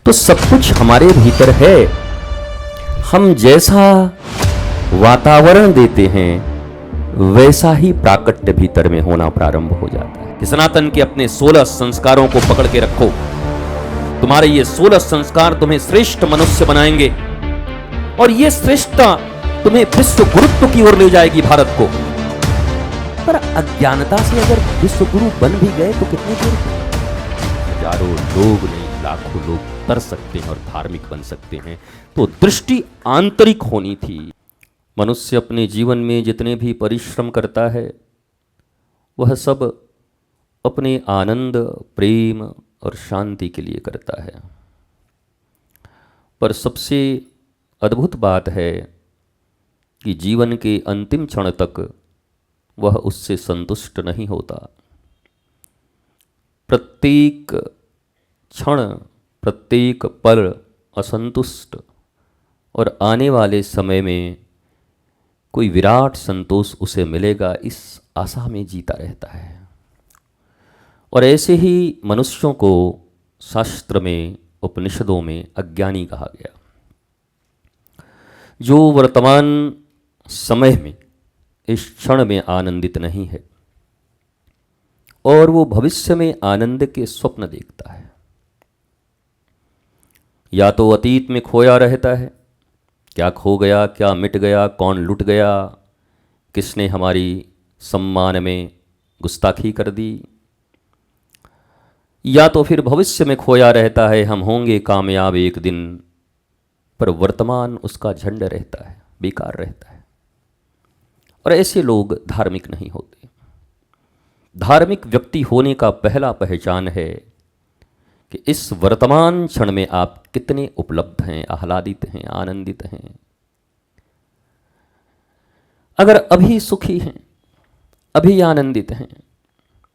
तो सब कुछ हमारे भीतर है। हम जैसा वातावरण देते हैं वैसा ही प्राकट्य भीतर में होना प्रारंभ हो जाता है। कि सनातन के अपने 16 संस्कारों को पकड़ के रखो। तुम्हारे ये 16 संस्कार तुम्हें श्रेष्ठ मनुष्य बनाएंगे और ये श्रेष्ठता तुम्हें विश्व गुरुत्व की ओर ले जाएगी भारत को। पर अज्ञानता से अगर विश्व गुरु बन भी गए तो कितने देर? हजारों लोग नहीं, लाखों लोग तर सकते हैं और धार्मिक बन सकते हैं। तो दृष्टि आंतरिक होनी थी। मनुष्य अपने जीवन में जितने भी परिश्रम करता है वह सब अपने आनंद, प्रेम और शांति के लिए करता है। पर सबसे अद्भुत बात है कि जीवन के अंतिम क्षण तक वह उससे संतुष्ट नहीं होता। प्रत्येक क्षण, प्रत्येक पल असंतुष्ट और आने वाले समय में कोई विराट संतोष उसे मिलेगा, इस आशा में जीता रहता है। और ऐसे ही मनुष्यों को शास्त्र में, उपनिषदों में अज्ञानी कहा गया, जो वर्तमान समय में, इस क्षण में आनंदित नहीं है और वो भविष्य में आनंद के स्वप्न देखता है। या तो अतीत में खोया रहता है, क्या खो गया, क्या मिट गया, कौन लुट गया, किसने हमारी सम्मान में गुस्ताखी कर दी। या तो फिर भविष्य में खोया रहता है, हम होंगे कामयाब एक दिन, पर वर्तमान उसका झंड रहता है, बेकार रहता है। और ऐसे लोग धार्मिक नहीं होते। धार्मिक व्यक्ति होने का पहला पहचान है कि इस वर्तमान क्षण में आप कितने उपलब्ध हैं, आह्लादित हैं, आनंदित हैं। अगर अभी सुखी हैं, अभी आनंदित हैं,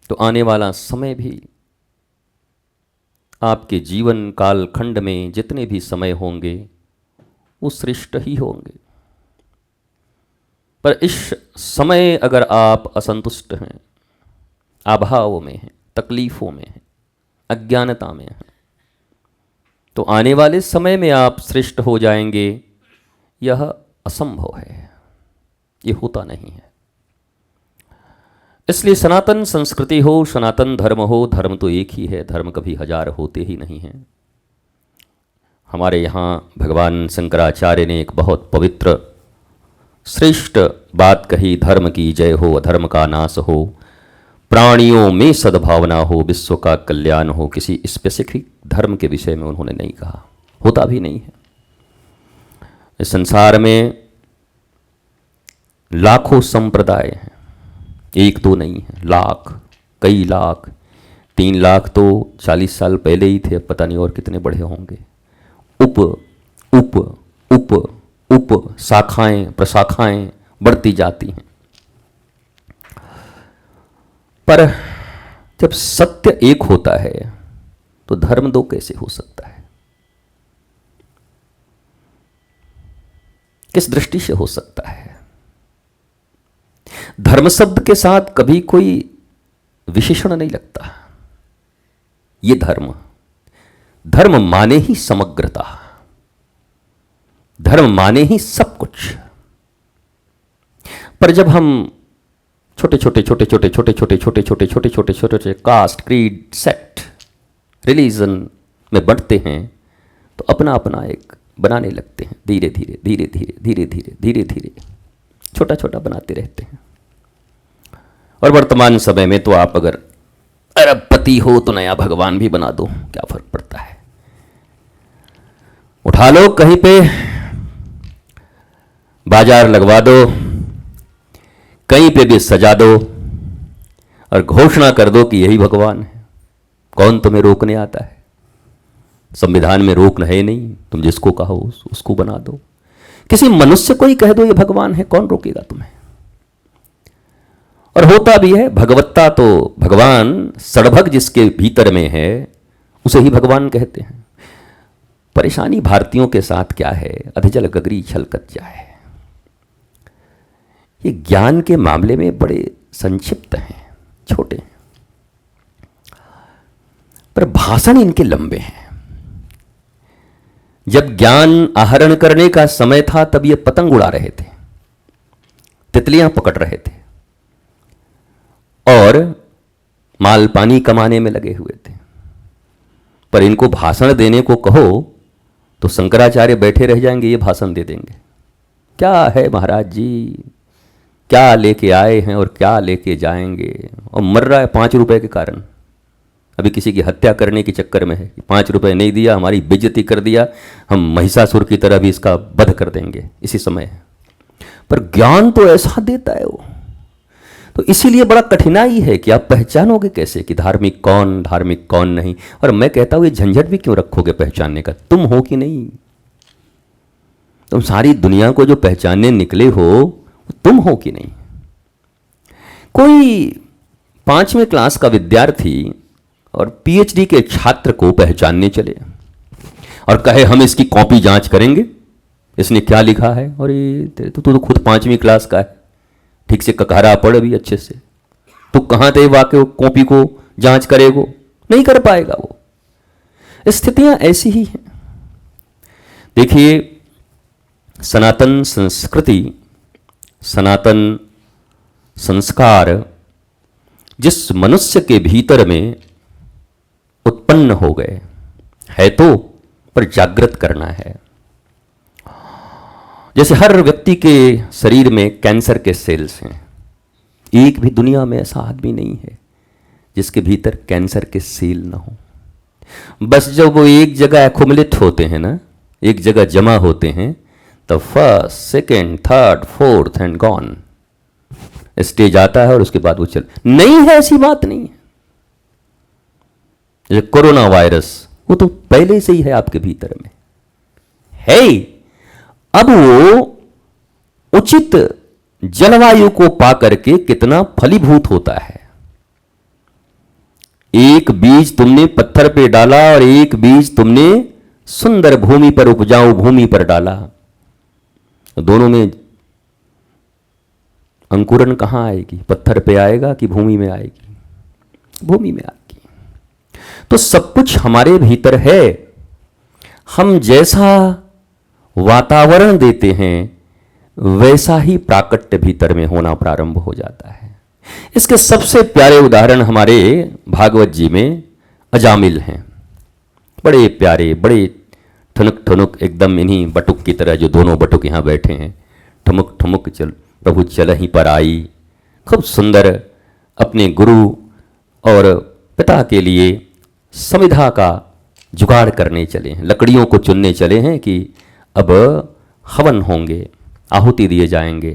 तो आने वाला समय भी, आपके जीवन काल खंड में जितने भी समय होंगे वो श्रेष्ठ ही होंगे। पर इस समय अगर आप असंतुष्ट हैं, अभाव में हैं, तकलीफ़ों में हैं, अज्ञानता में हैं, तो आने वाले समय में आप श्रेष्ठ हो जाएंगे, यह असंभव है, ये होता नहीं है। इसलिए सनातन संस्कृति हो, सनातन धर्म हो, धर्म तो एक ही है, धर्म कभी हजार होते ही नहीं हैं। हमारे यहाँ भगवान शंकराचार्य ने एक बहुत पवित्र श्रेष्ठ बात कही, धर्म की जय हो, अधर्म का नाश हो, प्राणियों में सद्भावना हो, विश्व का कल्याण हो। किसी स्पेसिफिक धर्म के विषय में उन्होंने नहीं कहा, होता भी नहीं है। इस संसार में लाखों संप्रदाय हैं, एक दो नहीं है, लाख, कई लाख। 3 लाख तो 40 साल पहले ही थे, अब पता नहीं और कितने बढ़े होंगे। उप उप उप उप शाखाएं, प्रशाखाएं बढ़ती जाती हैं। पर जब सत्य एक होता है तो धर्म दो कैसे हो सकता है? किस दृष्टि से हो सकता है? धर्म शब्द के साथ कभी कोई विशेषण नहीं लगता। ये धर्म, धर्म माने ही समग्रता, धर्म माने ही सब कुछ। पर जब हम छोटे छोटे छोटे छोटे छोटे छोटे छोटे छोटे छोटे छोटे छोटे छोटे कास्ट, क्रीड, सेक्ट, रिलीजन में बढ़ते हैं तो अपना अपना एक बनाने लगते हैं। धीरे धीरे धीरे धीरे धीरे धीरे धीरे धीरे छोटा छोटा बनाते रहते हैं। और वर्तमान समय में तो आप अगर अरबपति हो तो नया भगवान भी बना दो, क्या फर्क पड़ता है? उठा लो कहीं पे, बाजार लगवा दो, कहीं पे भी सजा दो और घोषणा कर दो कि यही भगवान है। कौन तुम्हें रोकने आता है? संविधान में रोक है नहीं, तुम जिसको कहो उसको बना दो। किसी मनुष्य को ही कह दो ये भगवान है, कौन रोकेगा तुम्हें? और होता भी है। भगवत्ता तो भगवान सड़भग जिसके भीतर में है उसे ही भगवान कहते हैं। परेशानी भारतीयों के साथ क्या है? अधजल गगरी छलकत जाए। ये ज्ञान के मामले में बड़े संक्षिप्त हैं, छोटे हैं, पर भाषण इनके लंबे हैं। जब ज्ञान आहरण करने का समय था तब ये पतंग उड़ा रहे थे, तितलियां पकड़ रहे थे और माल पानी कमाने में लगे हुए थे। पर इनको भाषण देने को कहो तो शंकराचार्य बैठे रह जाएंगे, ये भाषण दे देंगे। क्या है महाराज जी, क्या लेके आए हैं और क्या लेके जाएंगे, और मर रहा है 5 रुपए के कारण। अभी किसी की हत्या करने के चक्कर में है, 5 रुपए नहीं दिया, हमारी बेइज्जती कर दिया, हम महिषासुर की तरह भी इसका वध कर देंगे इसी समय। पर ज्ञान तो ऐसा देता है वो, तो इसीलिए बड़ा कठिनाई है कि आप पहचानोगे कैसे कि धार्मिक कौन नहीं। और मैं कहता हूं ये झंझट भी क्यों रखोगे पहचानने का, तुम हो कि नहीं। तुम सारी दुनिया को जो पहचानने निकले हो तुम हो कि नहीं। कोई 5वीं क्लास का विद्यार्थी और पीएचडी के छात्र को पहचानने चले और कहे हम इसकी कॉपी जांच करेंगे, इसने क्या लिखा है। और ये तू तो खुद 5वीं क्लास का है, ठीक से ककहरा पढ़ अभी अच्छे से, तो कहाँ थे वाकई कॉपी को जांच करेगो, नहीं कर पाएगा वो। स्थितियां ऐसी ही हैं। देखिए सनातन संस्कृति, सनातन संस्कार जिस मनुष्य के भीतर में उत्पन्न हो गए है तो पर जागृत करना है। जैसे हर व्यक्ति के शरीर में कैंसर के सेल्स हैं, एक भी दुनिया में ऐसा आदमी नहीं है जिसके भीतर कैंसर के सेल ना हो। बस जब वो एक जगह एक्युमुलेट होते हैं ना, एक जगह जमा होते हैं, तो first, second, third, fourth and gone stage आता है और उसके बाद वो चल नहीं है, ऐसी बात नहीं है। जैसे कोरोना वायरस, वो तो पहले से ही है आपके भीतर में है। अब वो उचित जलवायु को पाकर के कितना फलीभूत होता है। एक बीज तुमने पत्थर पे डाला और एक बीज तुमने सुंदर भूमि पर, उपजाऊ भूमि पर डाला, दोनों में अंकुरन कहां आएगी, पत्थर पे आएगा कि भूमि में आएगी? भूमि में आएगी। तो सब कुछ हमारे भीतर है। हम जैसा वातावरण देते हैं वैसा ही प्राकट्य भीतर में होना प्रारंभ हो जाता है। इसके सबसे प्यारे उदाहरण हमारे भागवत जी में अजामिल हैं। बड़े प्यारे, बड़े ठुनुक ठुनुक एकदम इन्हीं बटुक की तरह, जो दोनों बटुक यहाँ बैठे हैं, ठुमुक ठुमुक चल प्रभु चल ही पर आई। खूब सुंदर अपने गुरु और पिता के लिए समिधा का जुगाड़ करने चले हैं, लकड़ियों को चुनने चले हैं कि अब हवन होंगे, आहुति दिए जाएंगे।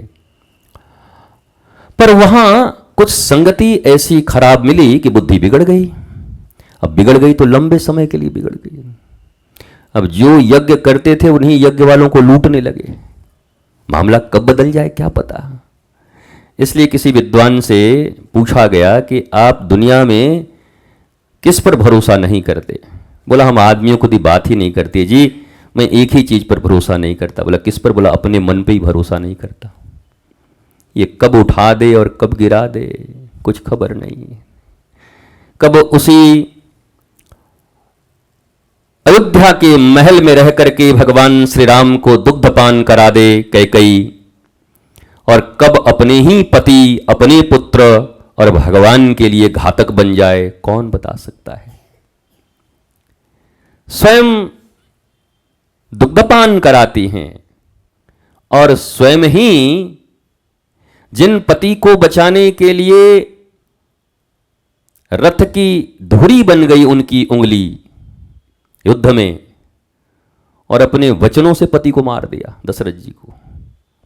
पर वहां कुछ संगति ऐसी खराब मिली कि बुद्धि बिगड़ गई। अब बिगड़ गई तो लंबे समय के लिए बिगड़ गई। अब जो यज्ञ करते थे उन्हीं यज्ञ वालों को लूटने लगे। मामला कब बदल जाए क्या पता। इसलिए किसी विद्वान से पूछा गया कि आप दुनिया में किस पर भरोसा नहीं करते? बोला हम आदमियों को दी बात ही नहीं करते जी, मैं एक ही चीज पर भरोसा नहीं करता। बोला किस पर? बोला अपने मन पे ही भरोसा नहीं करता। ये कब उठा दे और कब गिरा दे कुछ खबर नहीं। कब उसी अयोध्या के महल में रह करके भगवान श्री राम को दुग्धपान करा दे कैकई, और कब अपने ही पति, अपने पुत्र और भगवान के लिए घातक बन जाए, कौन बता सकता है। स्वयं दुग्धपान कराती हैं और स्वयं ही जिन पति को बचाने के लिए रथ की धुरी बन गई उनकी उंगली युद्ध में, और अपने वचनों से पति को मार दिया दशरथ जी को।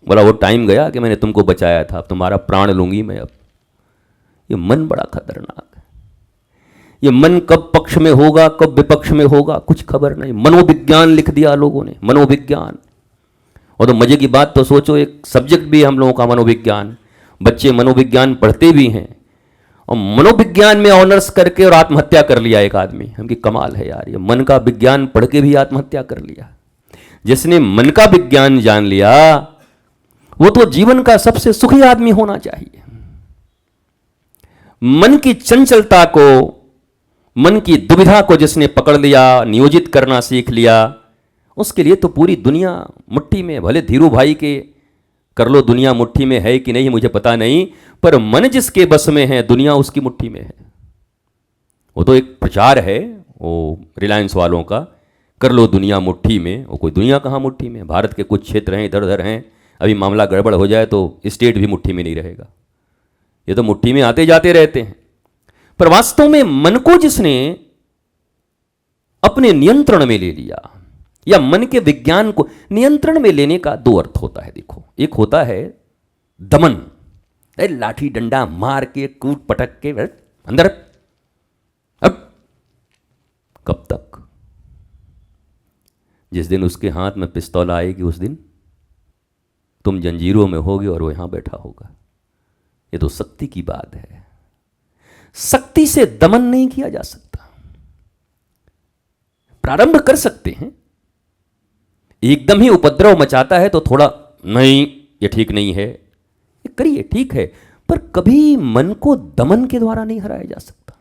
बोला वो टाइम गया कि मैंने तुमको बचाया था, अब तुम्हारा प्राण लूंगी मैं अब। ये मन बड़ा खतरनाक है। ये मन कब पक्ष में होगा कब विपक्ष में होगा कुछ खबर नहीं। मनोविज्ञान लिख दिया लोगों ने, मनोविज्ञान। और तो मजे की बात तो सोचो, एक सब्जेक्ट भी है हम लोगों का मनोविज्ञान। बच्चे मनोविज्ञान पढ़ते भी हैं, और मनोविज्ञान में ऑनर्स करके और आत्महत्या कर लिया एक आदमी। हमकी कमाल है यार, ये मन का विज्ञान पढ़ के भी आत्महत्या कर लिया। जिसने मन का विज्ञान जान लिया वो तो जीवन का सबसे सुखी आदमी होना चाहिए। मन की चंचलता को, मन की दुविधा को जिसने पकड़ लिया, नियोजित करना सीख लिया, उसके लिए तो पूरी दुनिया मुट्ठी में, भले धीरू भाई के कर लो दुनिया मुट्ठी में है कि नहीं मुझे पता नहीं, पर मन जिसके बस में है दुनिया उसकी मुट्ठी में है। वो तो एक प्रचार है वो रिलायंस वालों का, कर लो दुनिया मुट्ठी में। वो कोई दुनिया कहाँ मुट्ठी में, भारत के कुछ क्षेत्र हैं इधर उधर हैं, अभी मामला गड़बड़ हो जाए तो स्टेट भी मुट्ठी में नहीं रहेगा। ये तो मुट्ठी में आते जाते रहते हैं। पर वास्तव में मन को जिसने अपने नियंत्रण में ले लिया, या मन के विज्ञान को नियंत्रण में लेने का दो अर्थ होता है। देखो, एक होता है दमन, लाठी डंडा मार के कूट पटक के अंदर, अब कब तक? जिस दिन उसके हाथ में पिस्तौल आएगी उस दिन तुम जंजीरों में होगे और वो यहां बैठा होगा। ये तो शक्ति की बात है। शक्ति से दमन नहीं किया जा सकता। प्रारंभ कर सकते हैं, एकदम ही उपद्रव मचाता है तो थोड़ा नहीं ये ठीक नहीं है, ये करिए ठीक है, पर कभी मन को दमन के द्वारा नहीं हराया जा सकता।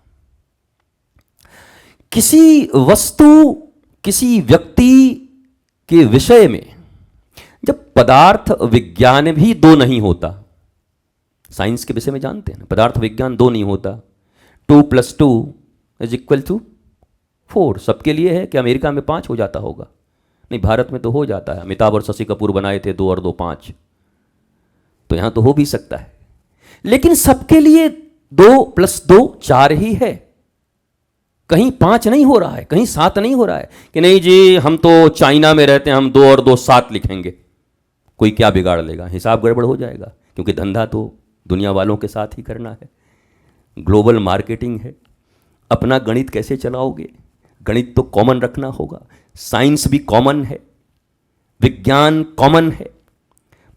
किसी वस्तु, किसी व्यक्ति के विषय में जब पदार्थ विज्ञान भी दो नहीं होता, साइंस के विषय में जानते हैं ना, पदार्थ विज्ञान दो नहीं होता, 2 + 2 = 4 सबके लिए है कि अमेरिका में 5 हो जाता होगा? नहीं, भारत में तो हो जाता है। अमिताभ और शशि कपूर बनाए थे 2 और 2 5, तो यहां तो हो भी सकता है। लेकिन सबके लिए 2 + 2 4 ही है। कहीं 5 नहीं हो रहा है, कहीं 7 नहीं हो रहा है कि नहीं जी हम तो चाइना में रहते हैं, हम 2 और 2 7 लिखेंगे। कोई क्या बिगाड़ लेगा, हिसाब गड़बड़ हो जाएगा, क्योंकि धंधा तो दुनिया वालों के साथ ही करना है, ग्लोबल मार्केटिंग है। अपना गणित कैसे चलाओगे? गणित तो कॉमन रखना होगा। साइंस भी कॉमन है, विज्ञान कॉमन है।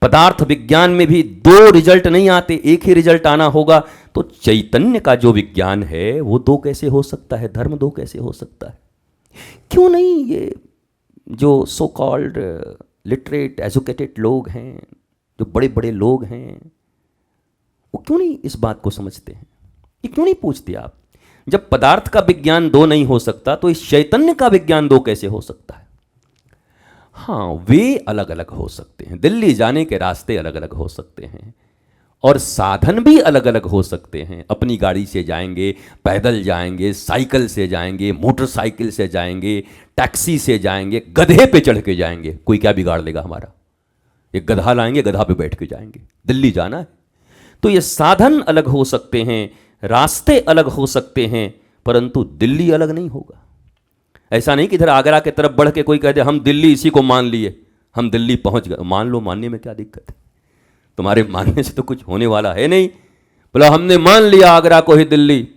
पदार्थ विज्ञान में भी 2 रिजल्ट नहीं आते, एक ही रिजल्ट आना होगा। तो चैतन्य का जो विज्ञान है वो 2 कैसे हो सकता है? धर्म 2 कैसे हो सकता है? क्यों नहीं ये जो सो कॉल्ड लिटरेट एजुकेटेड लोग हैं, जो बड़े बड़े लोग हैं, वो क्यों नहीं इस बात को समझते हैं? ये क्यों नहीं पूछते आप? जब पदार्थ का विज्ञान 2 नहीं हो सकता तो इस चैतन्य का विज्ञान 2 कैसे हो सकता है? हाँ, वे अलग अलग हो सकते हैं, दिल्ली जाने के रास्ते अलग अलग हो सकते हैं, और साधन भी अलग अलग हो सकते हैं। अपनी गाड़ी से जाएंगे, पैदल जाएंगे, साइकिल से जाएंगे, मोटरसाइकिल से जाएंगे, टैक्सी से जाएंगे, गधे पे चढ़ के जाएंगे, कोई क्या बिगाड़ लेगा हमारा? एक गधा लाएंगे, गधा पे बैठ के जाएंगे, दिल्ली जाना है। तो ये साधन अलग हो सकते हैं, रास्ते अलग हो सकते हैं, परंतु दिल्ली अलग नहीं होगा। ऐसा नहीं कि इधर आगरा की तरफ बढ़ के कोई कहते हम दिल्ली इसी को मान लिए, हम दिल्ली पहुंच गए। मान लो, मानने में क्या दिक्कत है? तुम्हारे मानने से तो कुछ होने वाला है नहीं। बोला हमने मान लिया आगरा को ही दिल्ली,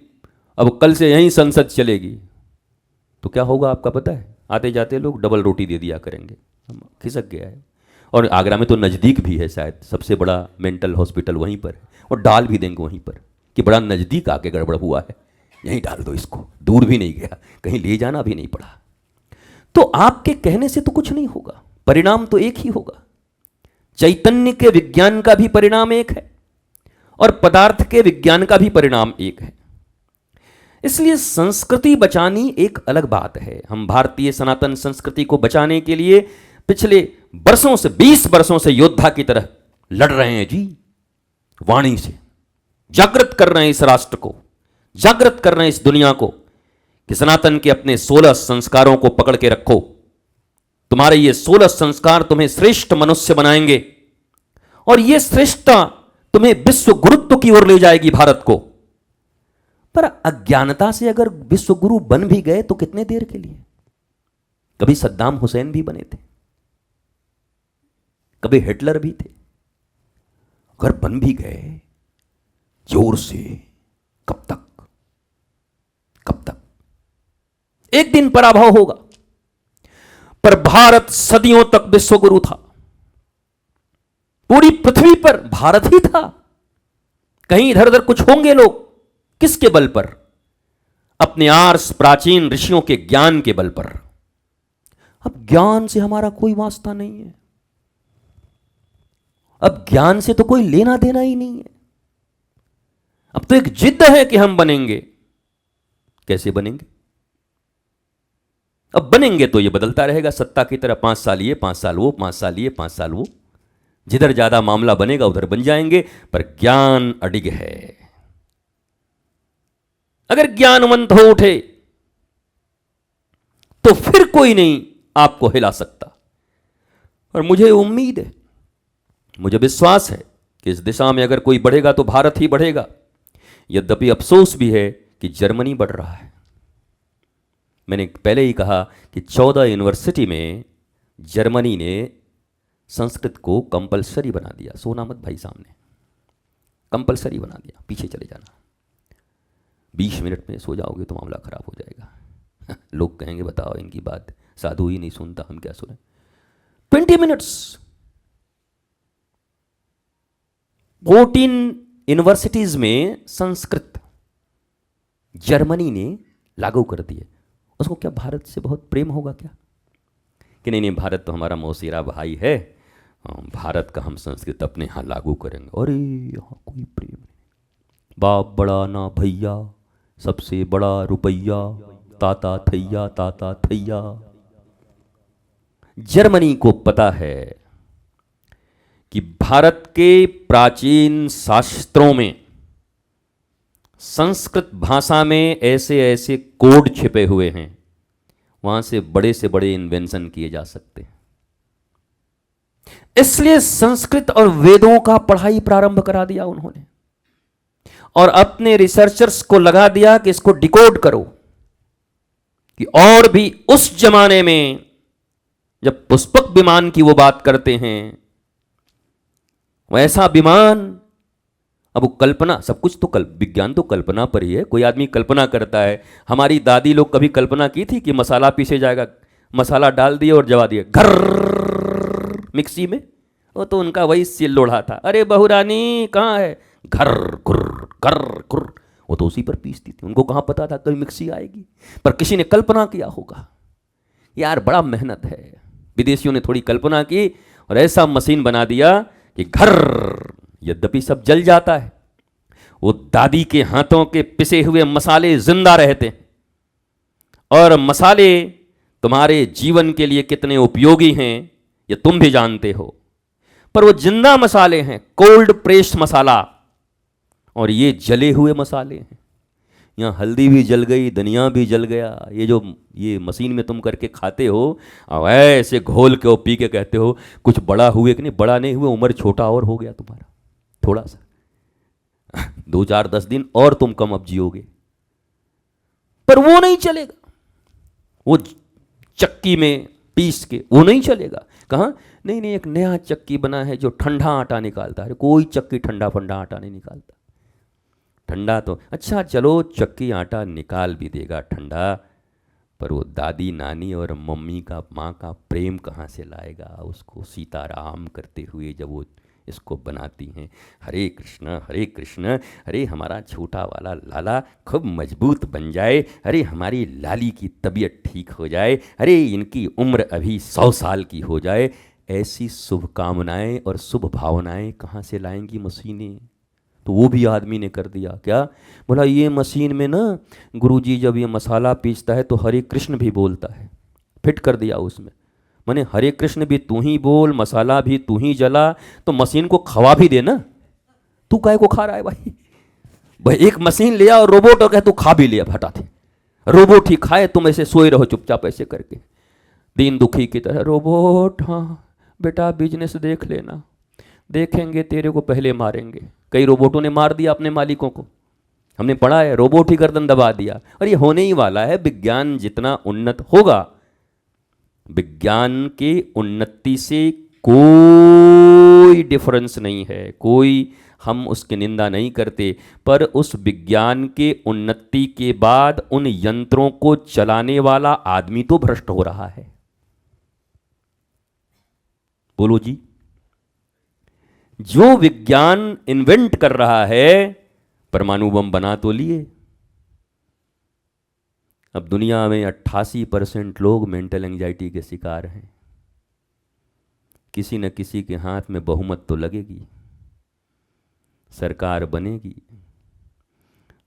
अब कल से यहीं संसद चलेगी, तो क्या होगा आपका पता है? आते जाते लोग डबल रोटी दे दिया करेंगे। खिसक गया है। और आगरा में तो नज़दीक भी है, शायद सबसे बड़ा मेंटल हॉस्पिटल वहीं पर है, और डाल भी देंगे वहीं पर कि बड़ा नज़दीक आके गड़बड़ हुआ है, यहीं डाल दो इसको, दूर भी नहीं गया, कहीं ले जाना भी नहीं पड़ा। तो आपके कहने से तो कुछ नहीं होगा, परिणाम तो एक ही होगा। चैतन्य के विज्ञान का भी परिणाम एक है और पदार्थ के विज्ञान का भी परिणाम एक है। इसलिए संस्कृति बचानी एक अलग बात है। हम भारतीय सनातन संस्कृति को बचाने के लिए पिछले वर्षों से, 20 वर्षों से योद्धा की तरह लड़ रहे हैं जी, वाणी से जागृत कर रहे हैं इस राष्ट्र को, जागृत कर रहे हैं इस दुनिया को कि सनातन के अपने 16 संस्कारों को पकड़ के रखो। तुम्हारे ये 16 संस्कार तुम्हें श्रेष्ठ मनुष्य बनाएंगे और ये श्रेष्ठता तुम्हें विश्व गुरुत्व की ओर ले जाएगी भारत को। पर अज्ञानता से अगर विश्व गुरु बन भी गए तो कितने देर के लिए? कभी सद्दाम हुसैन भी बने थे, कभी हिटलर भी थे। अगर बन भी गए जोर से, कब तक? कब तक? एक दिन पराभव होगा। पर भारत सदियों तक विश्वगुरु था, पूरी पृथ्वी पर भारत ही था। कहीं इधर उधर कुछ होंगे लोग, किसके बल पर? अपने आर्ष प्राचीन ऋषियों के ज्ञान के बल पर। अब ज्ञान से हमारा कोई वास्ता नहीं है, अब ज्ञान से तो कोई लेना देना ही नहीं है। अब तो एक जिद है कि हम बनेंगे। कैसे बनेंगे? अब बनेंगे तो ये बदलता रहेगा सत्ता की तरह, 5 साल ये 5 साल वो 5 साल ये 5 साल वो, जिधर ज्यादा मामला बनेगा उधर बन जाएंगे। पर ज्ञान अडिग है। अगर ज्ञानवंत हो उठे तो फिर कोई नहीं आपको हिला सकता। और मुझे उम्मीद है, मुझे विश्वास है कि इस दिशा में अगर कोई बढ़ेगा तो भारत ही बढ़ेगा। यद्यपि अफसोस भी है कि जर्मनी बढ़ रहा है। मैंने पहले ही कहा कि 14 यूनिवर्सिटी में जर्मनी ने संस्कृत को कंपलसरी बना दिया। सोना मत भाई सामने, कंपलसरी बना दिया। पीछे चले जाना, 20 मिनट में सो जाओगे तो मामला खराब हो जाएगा। लोग कहेंगे बताओ इनकी बात, साधु ही नहीं सुनता, हम क्या सुने। 20 मिनट्स 14 यूनिवर्सिटीज में संस्कृत जर्मनी ने लागू कर दिए। उसको क्या भारत से बहुत प्रेम होगा क्या? कि नहीं नहीं, भारत तो हमारा मौसेरा भाई है, भारत का हम संस्कृत अपने यहाँ लागू करेंगे। अरे यहाँ कोई प्रेम नहीं। बाप बड़ा ना भैया, सबसे बड़ा रुपया, ताता थैया ताता थैया। जर्मनी को पता है कि भारत के प्राचीन शास्त्रों में संस्कृत भाषा में ऐसे ऐसे कोड छिपे हुए हैं, वहां से बड़े इन्वेंशन किए जा सकते हैं। इसलिए संस्कृत और वेदों का पढ़ाई प्रारंभ करा दिया उन्होंने, और अपने रिसर्चर्स को लगा दिया कि इसको डिकोड करो। कि और भी उस जमाने में जब पुष्पक विमान की वो बात करते हैं, वैसा विमान, अब वो कल्पना, सब कुछ तो विज्ञान तो कल्पना पर ही है। कोई आदमी कल्पना करता है। हमारी दादी लोग कभी कल्पना की थी कि मसाला पीसे जाएगा, मसाला डाल दिए और जवा दिए घर मिक्सी में? वो तो उनका वही सिल लोढ़ा था। अरे बहू रानी कहाँ है? घर घुर। वो तो उसी पर पीसती थी। उनको कहाँ पता था कभी मिक्सी आएगी? पर किसी ने कल्पना किया होगा। यार बड़ा मेहनत है। विदेशियों ने थोड़ी कल्पना की और ऐसा मशीन बना दिया कि घर, यद्यपि सब जल जाता है, वो दादी के हाथों के पिसे हुए मसाले जिंदा रहते हैं। और मसाले तुम्हारे जीवन के लिए कितने उपयोगी हैं ये तुम भी जानते हो। पर वो जिंदा मसाले हैं, कोल्ड प्रेस्ड मसाला, और ये जले हुए मसाले हैं। यहाँ हल्दी भी जल गई, धनिया भी जल गया। ये जो ये मशीन में तुम करके खाते हो, अब ऐसे घोल के पी के कहते हो कुछ बड़ा हुए कि नहीं। बड़ा नहीं हुए, उम्र छोटा और हो गया तुम्हारा थोड़ा सा। 2 4 10 दिन और तुम कम अब जियोगे। पर वो नहीं चलेगा। वो चक्की में पीस के वो नहीं चलेगा। कहाँ? नहीं नहीं, एक नया चक्की बना है जो ठंडा आटा निकालता है। कोई चक्की ठंडा फंडा आटा नहीं निकालता। ठंडा तो अच्छा चलो, चक्की आटा निकाल भी देगा ठंडा, पर वो दादी नानी और मम्मी का, माँ का प्रेम कहाँ से लाएगा उसको सीताराम करते हुए जब वो इसको बनाती हैं। हरे कृष्ण हरे कृष्ण, अरे हमारा छोटा वाला लाला खूब मजबूत बन जाए, अरे हमारी लाली की तबीयत ठीक हो जाए, अरे इनकी उम्र अभी 100 साल की हो जाए। ऐसी शुभकामनाएं और शुभ भावनाएं कहाँ से लाएंगी मशीनें? तो वो भी आदमी ने कर दिया। क्या बोला? ये मशीन में ना गुरुजी जब ये मसाला पीसता है तो हरे कृष्ण भी बोलता है। फिट कर दिया उसमें। माने हरे कृष्ण भी तू ही बोल, मसाला भी तू ही जला, तो मशीन को खवा भी दे ना। तू काहे को खा रहा है भाई? भाई एक मशीन लिया और रोबोट हो गया, तू खा भी लिया हटा थे। रोबोट ही खाए, तुम ऐसे सोए रहो चुपचाप ऐसे करके दीन दुखी की तरह। रोबोट, हाँ बेटा बिजनेस देख लेना, देखेंगे तेरे को पहले मारेंगे। कई रोबोटों ने मार दिया अपने मालिकों को, हमने पढ़ा है। रोबोट ही गर्दन दबा दिया। और ये होने ही वाला है। विज्ञान जितना उन्नत होगा, विज्ञान के उन्नति से कोई डिफरेंस नहीं है, कोई हम उसकी निंदा नहीं करते। पर उस विज्ञान के उन्नति के बाद उन यंत्रों को चलाने वाला आदमी तो भ्रष्ट हो रहा है। बोलो जी। जो विज्ञान इन्वेंट कर रहा है, परमाणु बम बना तो लिए, अब दुनिया में 88% लोग मेंटल एंजाइटी के शिकार हैं। किसी न किसी के हाथ में बहुमत तो लगेगी, सरकार बनेगी,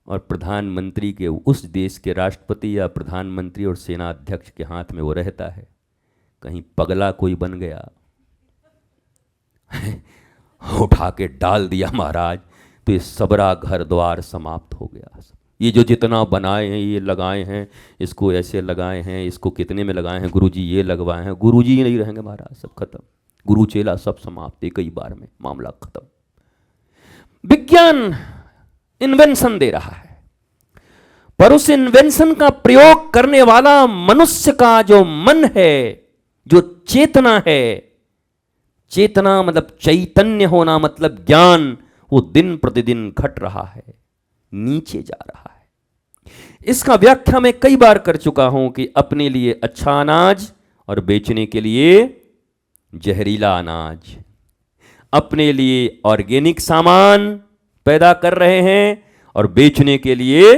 और प्रधानमंत्री के उस देश के राष्ट्रपति या प्रधानमंत्री और सेना अध्यक्ष के हाथ में वो रहता है, कहीं पगला कोई बन गया उठा के डाल दिया महाराज, तो ये सबरा घर द्वार समाप्त हो गया। ये जो जितना बनाए हैं, ये लगाए हैं, इसको ऐसे लगाए हैं, इसको कितने में लगाए हैं गुरुजी, ये लगवाए हैं, गुरुजी ही नहीं रहेंगे महाराज, सब खत्म, गुरु चेला सब समाप्त, एक ही बार में मामला खत्म। विज्ञान इन्वेंशन दे रहा है, पर उस इन्वेंशन का प्रयोग करने वाला मनुष्य का जो मन है, जो चेतना है, चेतना मतलब चैतन्य होना, मतलब ज्ञान, वो दिन प्रतिदिन घट रहा है, नीचे जा रहा है। इसका व्याख्या मैं कई बार कर चुका हूं कि अपने लिए अच्छा अनाज और बेचने के लिए जहरीला अनाज, अपने लिए ऑर्गेनिक सामान पैदा कर रहे हैं और बेचने के लिए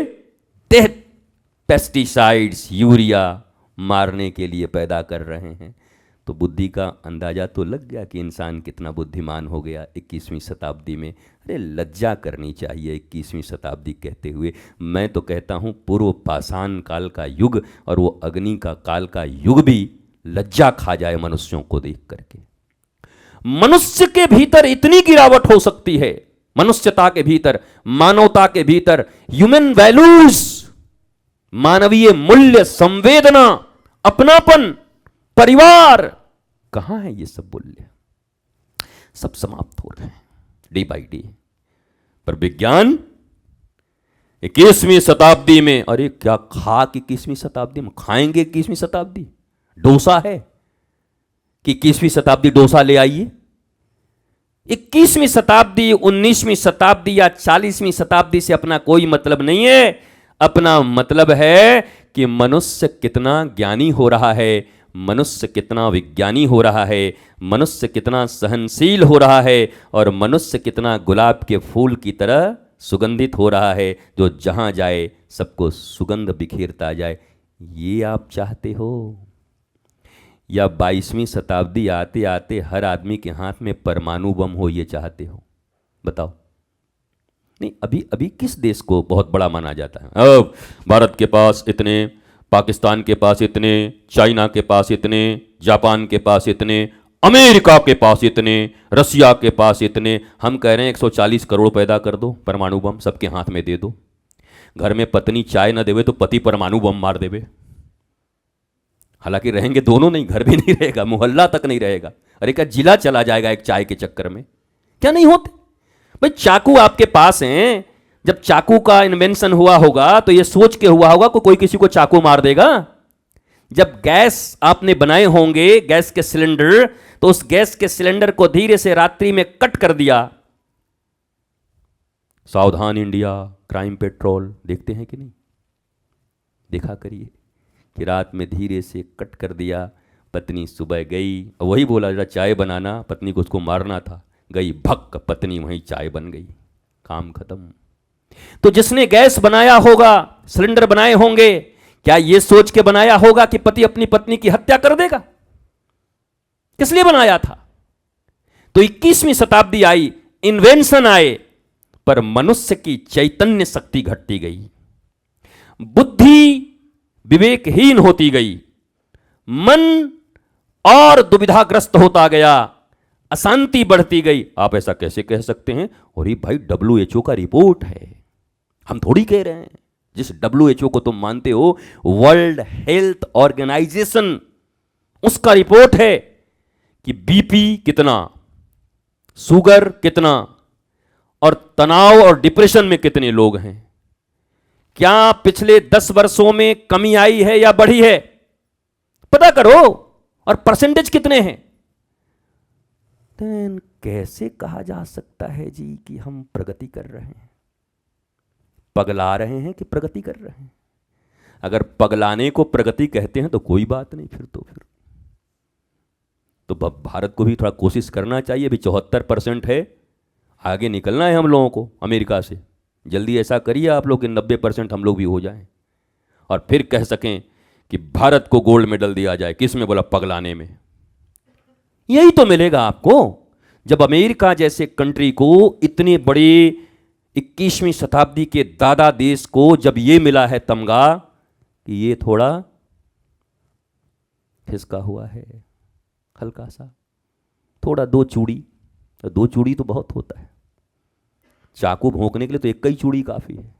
पेस्टिसाइड्स, यूरिया मारने के लिए पैदा कर रहे हैं। तो बुद्धि का अंदाजा तो लग गया कि इंसान कितना बुद्धिमान हो गया 21वीं शताब्दी में। अरे लज्जा करनी चाहिए 21वीं शताब्दी कहते हुए। मैं तो कहता हूँ पूर्व पाषाण काल का युग और वो अग्नि का काल का युग भी लज्जा खा जाए मनुष्यों को देख करके। मनुष्य के भीतर इतनी गिरावट हो सकती है, मनुष्यता के भीतर, मानवता के भीतर, ह्यूमन वैल्यूज, मानवीय मूल्य, संवेदना, अपनापन, परिवार, कहां है ये सब मूल्य? सब समाप्त हो रहे हैं डे बाई डे। पर विज्ञान 21वीं शताब्दी में, अरे क्या खा कि 21वीं शताब्दी में खाएंगे? 21वीं शताब्दी डोसा है कि 21वीं शताब्दी डोसा ले आइए? 21वीं शताब्दी 19वीं शताब्दी या 40वीं शताब्दी से अपना कोई मतलब नहीं है। अपना मतलब है कि मनुष्य कितना ज्ञानी हो रहा है, मनुष्य कितना विज्ञानी हो रहा है, मनुष्य कितना सहनशील हो रहा है और मनुष्य कितना गुलाब के फूल की तरह सुगंधित हो रहा है, जो जहां जाए सबको सुगंध बिखेरता जाए। ये आप चाहते हो? या 22वीं शताब्दी आते आते हर आदमी के हाथ में परमाणु बम हो, ये चाहते हो? बताओ। नहीं, अभी अभी किस देश को बहुत बड़ा माना जाता है? अब भारत के पास इतने, पाकिस्तान के पास इतने, चाइना के पास इतने, जापान के पास इतने, अमेरिका के पास इतने, रसिया के पास इतने। हम कह रहे हैं 140 करोड़ पैदा कर दो परमाणु बम, सबके हाथ में दे दो। घर में पत्नी चाय ना देवे तो पति परमाणु बम मार देवे। हालांकि रहेंगे दोनों नहीं, घर भी नहीं रहेगा, मोहल्ला तक नहीं रहेगा। अरे क्या जिला चला जाएगा एक चाय के चक्कर में? क्या नहीं होते भाई? चाकू आपके पास हैं, जब चाकू का इन्वेंशन हुआ होगा तो ये सोच के हुआ होगा कोई किसी को चाकू मार देगा। जब गैस आपने बनाए होंगे, गैस के सिलेंडर, तो उस गैस के सिलेंडर को धीरे से रात्रि में कट कर दिया। सावधान इंडिया, क्राइम पेट्रोल देखते हैं कि नहीं? देखा करिए कि रात में धीरे से कट कर दिया। पत्नी सुबह गई, वही बोला जरा चाय बनाना, पत्नी को उसको मारना था, गई भक्क, पत्नी वहीं चाय बन गई, काम खत्म। तो जिसने गैस बनाया होगा, सिलेंडर बनाए होंगे, क्या यह सोच के बनाया होगा कि पति अपनी पत्नी की हत्या कर देगा? किस लिए बनाया था? तो 21वीं शताब्दी आई, इन्वेंशन आए, पर मनुष्य की चैतन्य शक्ति घटती गई, बुद्धि विवेकहीन होती गई, मन और दुविधाग्रस्त होता गया, अशांति बढ़ती गई। आप ऐसा कैसे कह सकते हैं? और ये भाई WHO का रिपोर्ट है, हम थोड़ी कह रहे हैं। जिस WHO को तुम मानते हो, वर्ल्ड हेल्थ ऑर्गेनाइजेशन, उसका रिपोर्ट है कि बीपी कितना, शुगर कितना और तनाव और डिप्रेशन में कितने लोग हैं। क्या पिछले 10 वर्षों में कमी आई है या बढ़ी है? पता करो, और परसेंटेज कितने हैं। तो कैसे कहा जा सकता है जी कि हम प्रगति कर रहे हैं? पगला रहे हैं कि प्रगति कर रहे हैं? अगर पगलाने को प्रगति कहते हैं तो कोई बात नहीं, फिर तो भारत को भी थोड़ा कोशिश करना चाहिए। अभी 74% है, आगे निकलना है हम लोगों को अमेरिका से। जल्दी ऐसा करिए आप लोग कि 90% हम लोग भी हो जाएं और फिर कह सकें कि भारत को गोल्ड मेडल दिया जाए। किस में बोला? पगलाने में। यही तो मिलेगा आपको जब अमेरिका जैसे कंट्री को इतने बड़े 21वीं शताब्दी के दादा देश को जब ये मिला है तमगा कि ये थोड़ा खिसका हुआ है, हल्का सा, थोड़ा 2 चूड़ी, तो 2 चूड़ी तो बहुत होता है, चाकू भोंकने के लिए तो एक ही चूड़ी काफी है,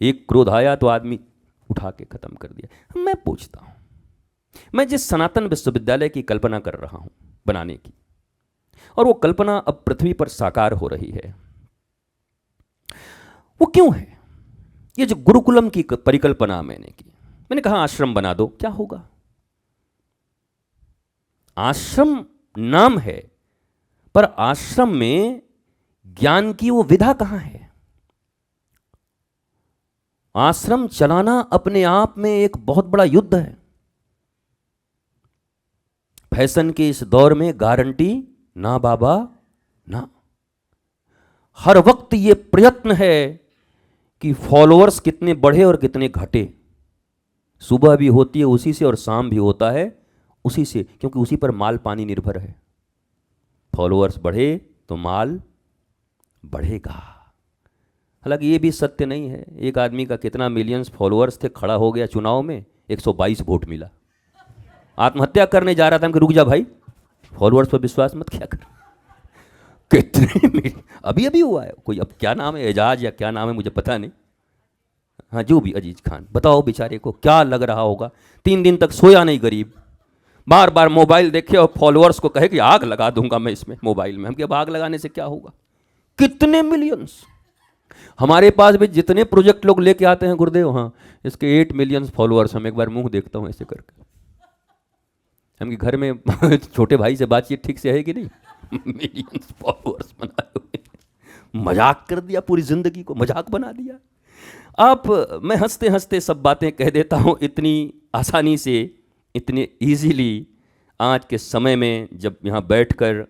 एक क्रोध आया तो आदमी उठा के खत्म कर दिया। मैं पूछता हूं, मैं जिस सनातन विश्वविद्यालय की कल्पना कर रहा हूं बनाने की, और वो कल्पना अब पृथ्वी पर साकार हो रही है, वो क्यों है? ये जो गुरुकुलम की परिकल्पना मैंने की, मैंने कहा आश्रम बना दो, क्या होगा? आश्रम नाम है, पर आश्रम में ज्ञान की वो विधा कहां है? आश्रम चलाना अपने आप में एक बहुत बड़ा युद्ध है। फैशन के इस दौर में गारंटी ना बाबा ना। हर वक्त ये प्रयत्न है कि फॉलोअर्स कितने बढ़े और कितने घटे। सुबह भी होती है उसी से और शाम भी होता है उसी से, क्योंकि उसी पर माल पानी निर्भर है। फॉलोअर्स बढ़े तो माल बढ़ेगा। हालांकि ये भी सत्य नहीं है, एक आदमी का कितना मिलियंस फॉलोअर्स थे, खड़ा हो गया चुनाव में, 122 वोट मिला, आत्महत्या करने जा रहा था, कि रुक जा भाई, फॉलोअर्स पर विश्वास मत किया कर। कितने अभी अभी हुआ है, कोई अब क्या नाम है, एजाज या क्या नाम है मुझे पता नहीं, हाँ जो भी, अजीज खान, बताओ बेचारे को क्या लग रहा होगा। 3 दिन तक सोया नहीं गरीब, बार बार मोबाइल देखे और फॉलोअर्स को कहे कि आग लगा दूंगा मैं इसमें मोबाइल में। हम अब आग लगाने से क्या होगा, कितने मिलियंस। हमारे पास भी जितने प्रोजेक्ट लोग लेके आते हैं गुरुदेव, हाँ इसके 8 मिलियंस फॉलोअर्स, हम एक बार मुंह देखता हूँ ऐसे करके, हम घर में छोटे भाई से बातचीत ठीक से है कि नहीं, मिलियंस फॉलोअर्स बनाए हुए, मजाक कर दिया, पूरी जिंदगी को मजाक बना दिया। आप, मैं हंसते हंसते सब बातें कह देता हूँ, इतनी आसानी से, इतने इजीली आज के समय में जब यहाँ बैठकर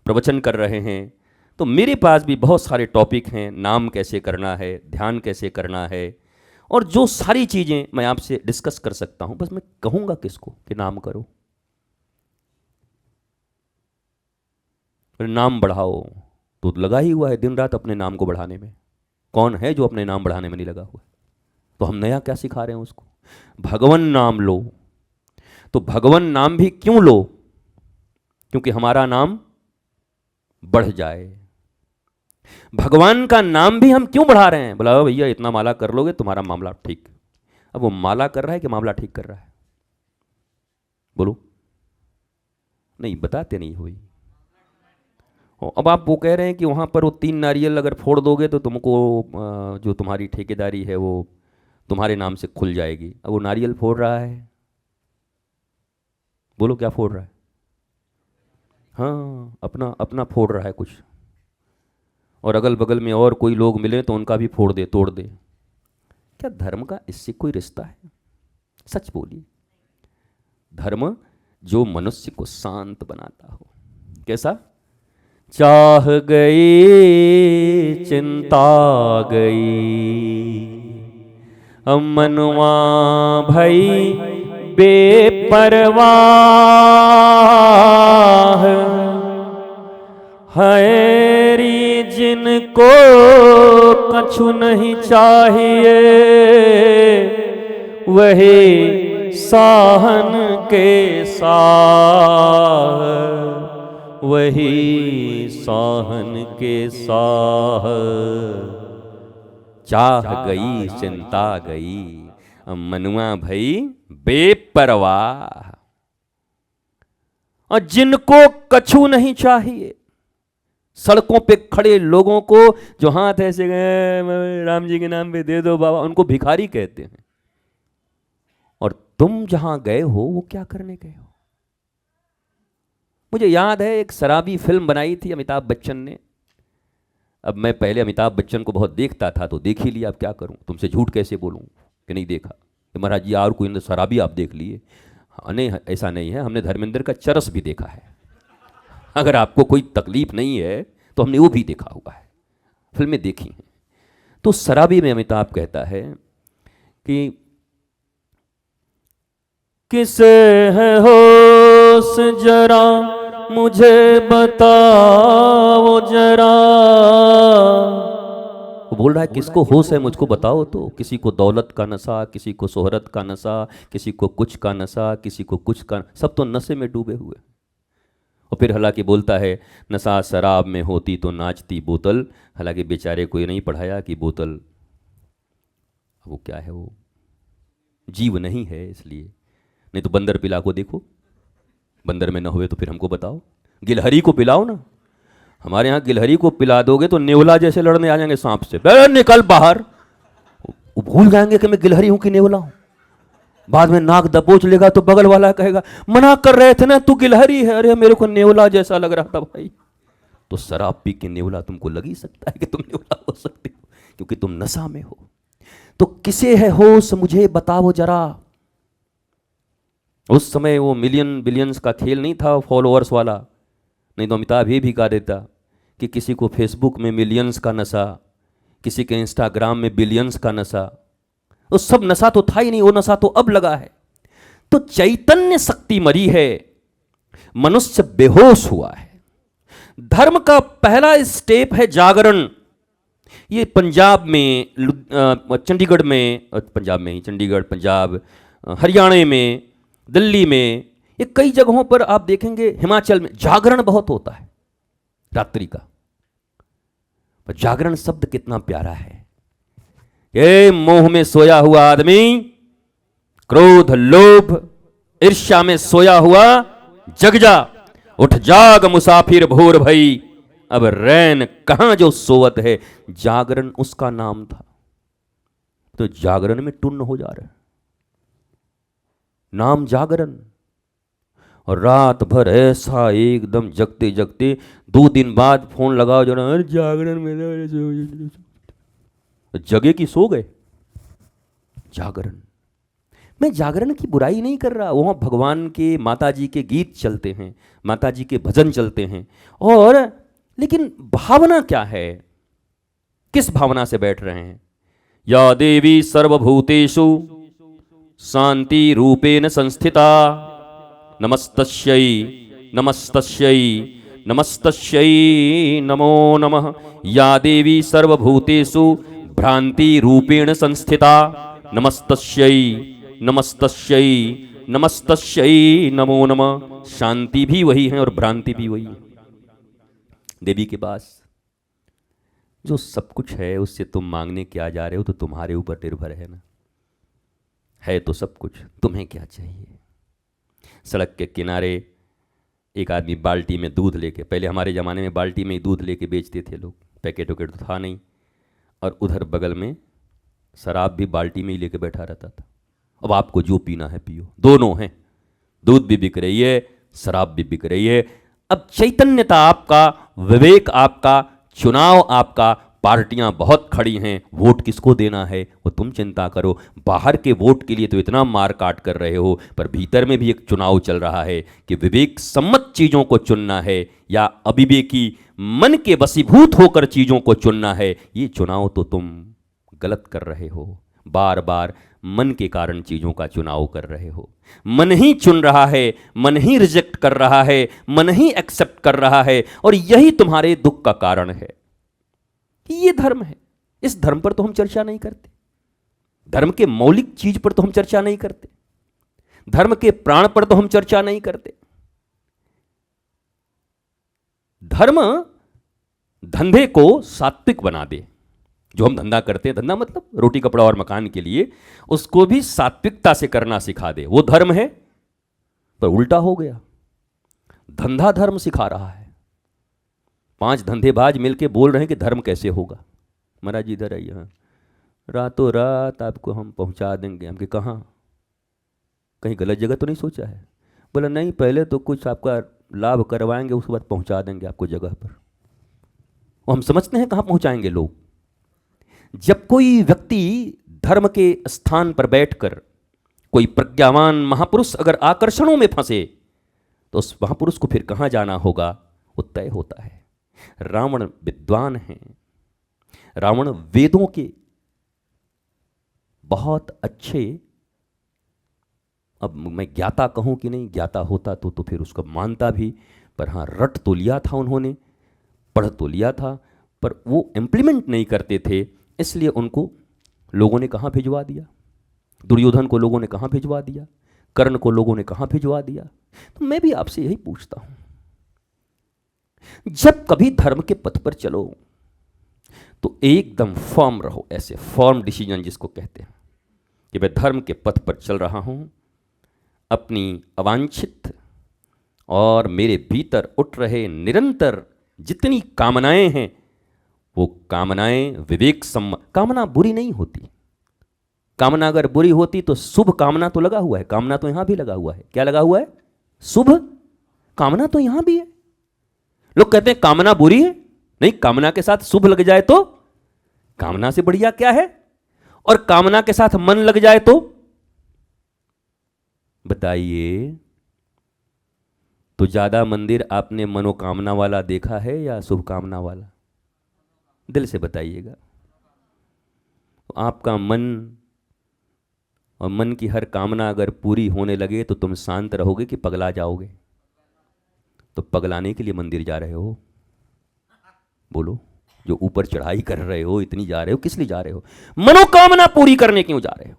प्रवचन कर रहे हैं, तो मेरे पास भी बहुत सारे टॉपिक हैं, नाम कैसे करना है, ध्यान कैसे करना है, और जो सारी चीज़ें मैं आपसे डिस्कस कर सकता हूँ। बस मैं कहूँगा किसको कि नाम करो, नाम बढ़ाओ, तो लगा ही हुआ है दिन रात अपने नाम को बढ़ाने में। कौन है जो अपने नाम बढ़ाने में नहीं लगा हुआ? तो हम नया क्या सिखा रहे हैं उसको? भगवान नाम लो, तो भगवान नाम भी क्यों लो? क्योंकि हमारा नाम बढ़ जाए। भगवान का नाम भी हम क्यों बढ़ा रहे हैं? बोला भैया इतना माला कर लोगे तुम्हारा मामला ठीक। अब वो माला कर रहा है कि मामला ठीक कर रहा है? बोलो, नहीं बताते नहीं हुई। अब आप वो कह रहे हैं कि वहाँ पर वो 3 नारियल अगर फोड़ दोगे तो तुमको जो तुम्हारी ठेकेदारी है वो तुम्हारे नाम से खुल जाएगी। अब वो नारियल फोड़ रहा है, बोलो क्या फोड़ रहा है? हाँ, अपना अपना फोड़ रहा है कुछ, और अगल बगल में और कोई लोग मिले तो उनका भी फोड़ दे, तोड़ दे। क्या धर्म का इससे कोई रिश्ता है? सच बोलिए। धर्म जो मनुष्य को शांत बनाता हो। कैसा? चाह गई चिंता गई, मनवा भई बेपरवाह, हैरी जिनको कछु नहीं चाहिए, वही साहन के साह, वही साहन के साह। चाह गई चिंता गई, मनुआ भई बेपरवाह। और जिनको कछु नहीं चाहिए, सड़कों पे खड़े लोगों को जो हाथ ऐसे गए राम जी के नाम पे दे दो बाबा, उनको भिखारी कहते हैं। और तुम जहां गए हो वो क्या करने गए हो? मुझे याद है एक शराबी फिल्म बनाई थी अमिताभ बच्चन ने। अब मैं पहले अमिताभ बच्चन को बहुत देखता था तो देख ही लिया, अब क्या करूं, तुमसे झूठ कैसे बोलूं कि नहीं देखा। महाराज जी और कोई शराबी आप देख लिए? नहीं ऐसा नहीं है, हमने धर्मेंद्र का चरस भी देखा है। अगर आपको कोई तकलीफ नहीं है तो हमने वो भी देखा हुआ है, फिल्में देखी हैं। तो शराबी में अमिताभ कहता है कि किसे है होश जरा मुझे बताओ जरा, बोल रहा है किसको होश है मुझको बताओ तो। किसी को दौलत का नशा, किसी को शोहरत का नशा, किसी को कुछ का नशा, किसी को कुछ का, सब तो नशे में डूबे हुए। और फिर हालांकि बोलता है नशा शराब में होती तो नाचती बोतल, हालांकि बेचारे को ये नहीं पढ़ाया कि बोतल वो क्या है, वो जीव नहीं है इसलिए। नहीं तो बंदर पिला को देखो, बंदर में न हुए तो फिर हमको बताओ। गिलहरी को पिलाओ ना, हमारे यहाँ गिलहरी को पिला दोगे तो नेवला जैसे लड़ने आ जाएंगे सांप से, निकल बाहर। वो भूल जाएंगे कि मैं गिलहरी हूं कि नेवला हूं। बाद में नाक दबोच लेगा तो बगल वाला कहेगा मना कर रहे थे ना तू गिलहरी है, अरे मेरे को नेवला जैसा लग रहा था भाई। तो शराब पी के नेवला तुमको लग ही सकता है कि तुम नेवला हो सकते हो, क्योंकि तुम नशा में हो। तो किसे है होश मुझे बताओ जरा। उस समय वो मिलियन बिलियंस का खेल नहीं था फॉलोअर्स वाला, नहीं तो अमिताभ ये भी कहा देता कि किसी को फेसबुक में मिलियंस का नशा, किसी के इंस्टाग्राम में बिलियंस का नशा। वो सब नशा तो था ही नहीं, वो नशा तो अब लगा है। तो चैतन्य शक्ति मरी है, मनुष्य बेहोश हुआ है। धर्म का पहला स्टेप है जागरण। ये पंजाब में, चंडीगढ़ में, पंजाब में ही, चंडीगढ़, पंजाब, हरियाणा में, दिल्ली में, ये कई जगहों पर आप देखेंगे, हिमाचल में जागरण बहुत होता है रात्रि का। पर जागरण शब्द कितना प्यारा है। ये मोह में सोया हुआ आदमी, क्रोध लोभ ईर्ष्या में सोया हुआ, जग जा, उठ जाग मुसाफिर भोर भई, अब रैन कहां जो सोवत है। जागरण उसका नाम था। तो जागरण में टुन्न हो जा रहा है, नाम जागरण। और रात भर ऐसा एकदम जगते जगते 2 दिन बाद फोन लगाओ जरा, जागरण में जगे कि सो गए। जागरण, मैं जागरण की बुराई नहीं कर रहा, वहां भगवान के, माता जी के गीत चलते हैं, माता जी के भजन चलते हैं, और लेकिन भावना क्या है, किस भावना से बैठ रहे हैं। या देवी सर्वभूतेषु शांति रूपेण संस्थिता, नमस्तस्यै नमस्तस्यै नमस्तस्यै नमो नमः। या देवी सर्वभूतेषु भ्रांति रूपेण संस्थिता, नमस्तस्यै नमस्तस्यै नमस्तस्यै नमो नमः। शांति भी वही है और भ्रांति भी वही है। देवी के पास जो सब कुछ है उससे तुम मांगने क्या जा रहे हो, तो तुम्हारे ऊपर निर्भर है ना। है तो सब कुछ, तुम्हें क्या चाहिए। सड़क के किनारे एक आदमी बाल्टी में दूध लेके, पहले हमारे ज़माने में बाल्टी में ही दूध लेके बेचते थे लोग, पैकेट वैकेट तो था नहीं, और उधर बगल में शराब भी बाल्टी में ही लेके बैठा रहता था। अब आपको जो पीना है पियो, दोनों हैं, दूध भी बिक रही है, शराब भी बिक रही है। अब चैतन्यता आपका, विवेक आपका, चुनाव आपका, पार्टियां बहुत खड़ी हैं, वोट किसको देना है वो तुम चिंता करो। बाहर के वोट के लिए तो इतना मार काट कर रहे हो, पर भीतर में भी एक चुनाव चल रहा है कि विवेक सम्मत चीज़ों को चुनना है या अविवेकी मन के वशीभूत होकर चीज़ों को चुनना है। ये चुनाव तो तुम गलत कर रहे हो, बार बार मन के कारण चीज़ों का चुनाव कर रहे हो। मन ही चुन रहा है, मन ही रिजेक्ट कर रहा है, मन ही एक्सेप्ट कर रहा है, और यही तुम्हारे दुख का कारण है। ये धर्म है, इस धर्म पर तो हम चर्चा नहीं करते, धर्म के मौलिक चीज पर तो हम चर्चा नहीं करते, धर्म के प्राण पर तो हम चर्चा नहीं करते। धर्म धंधे को सात्विक बना दे। जो हम धंधा करते हैं, धंधा मतलब रोटी कपड़ा और मकान के लिए, उसको भी सात्विकता से करना सिखा दे, वो धर्म है। पर उल्टा हो गया, धंधा धर्म सिखा रहा है। 5 धंधेबाज मिलके बोल रहे हैं कि धर्म कैसे होगा। महाराज जी इधर आइए, रातों रात आपको हम पहुंचा देंगे। हमके कहाँ, कहीं गलत जगह तो नहीं सोचा है? बोला नहीं, पहले तो कुछ आपका लाभ करवाएंगे, उसके बाद पहुंचा देंगे आपको जगह पर। और हम समझते हैं कहाँ पहुंचाएंगे लोग। जब कोई व्यक्ति धर्म के स्थान पर बैठकर, कोई प्रज्ञावान महापुरुष अगर आकर्षणों में फंसे, तो उस महापुरुष को फिर कहाँ जाना होगा वो तय होता है। रावण विद्वान हैं, रावण वेदों के बहुत अच्छे, अब मैं ज्ञाता कहूं कि नहीं, ज्ञाता होता तो फिर उसको मानता भी, पर हाँ रट तो लिया था उन्होंने, पढ़ तो लिया था, पर वो इम्प्लीमेंट नहीं करते थे। इसलिए उनको लोगों ने कहाँ भिजवा दिया? दुर्योधन को लोगों ने कहाँ भिजवा दिया? कर्ण को लोगों ने कहाँ भिजवा दिया? तो मैं भी आपसे यही पूछता हूं, जब कभी धर्म के पथ पर चलो तो एकदम फर्म रहो, ऐसे फर्म डिसीजन जिसको कहते हैं कि मैं धर्म के पथ पर चल रहा हूं, अपनी अवांछित और मेरे भीतर उठ रहे निरंतर जितनी कामनाएं हैं वो कामनाएं विवेक सम्मत। कामना बुरी नहीं होती, कामना अगर बुरी होती तो शुभ कामना तो लगा हुआ है, कामना तो यहां भी लगा हुआ है। क्या लगा हुआ है? शुभ कामना तो यहां भी है। लोग कहते हैं कामना बुरी है, नहीं, कामना के साथ शुभ लग जाए तो कामना से बढ़िया क्या है? और कामना के साथ मन लग जाए तो बताइए, तो ज्यादा मंदिर आपने मनोकामना वाला देखा है या शुभकामना वाला? दिल से बताइएगा। आपका मन और मन की हर कामना अगर पूरी होने लगे तो तुम शांत रहोगे कि पगला जाओगे? तो पगलाने के लिए मंदिर जा रहे हो? बोलो, जो ऊपर चढ़ाई कर रहे हो, इतनी जा रहे हो, किस लिए जा रहे हो? मनोकामना पूरी करने क्यों जा रहे हो?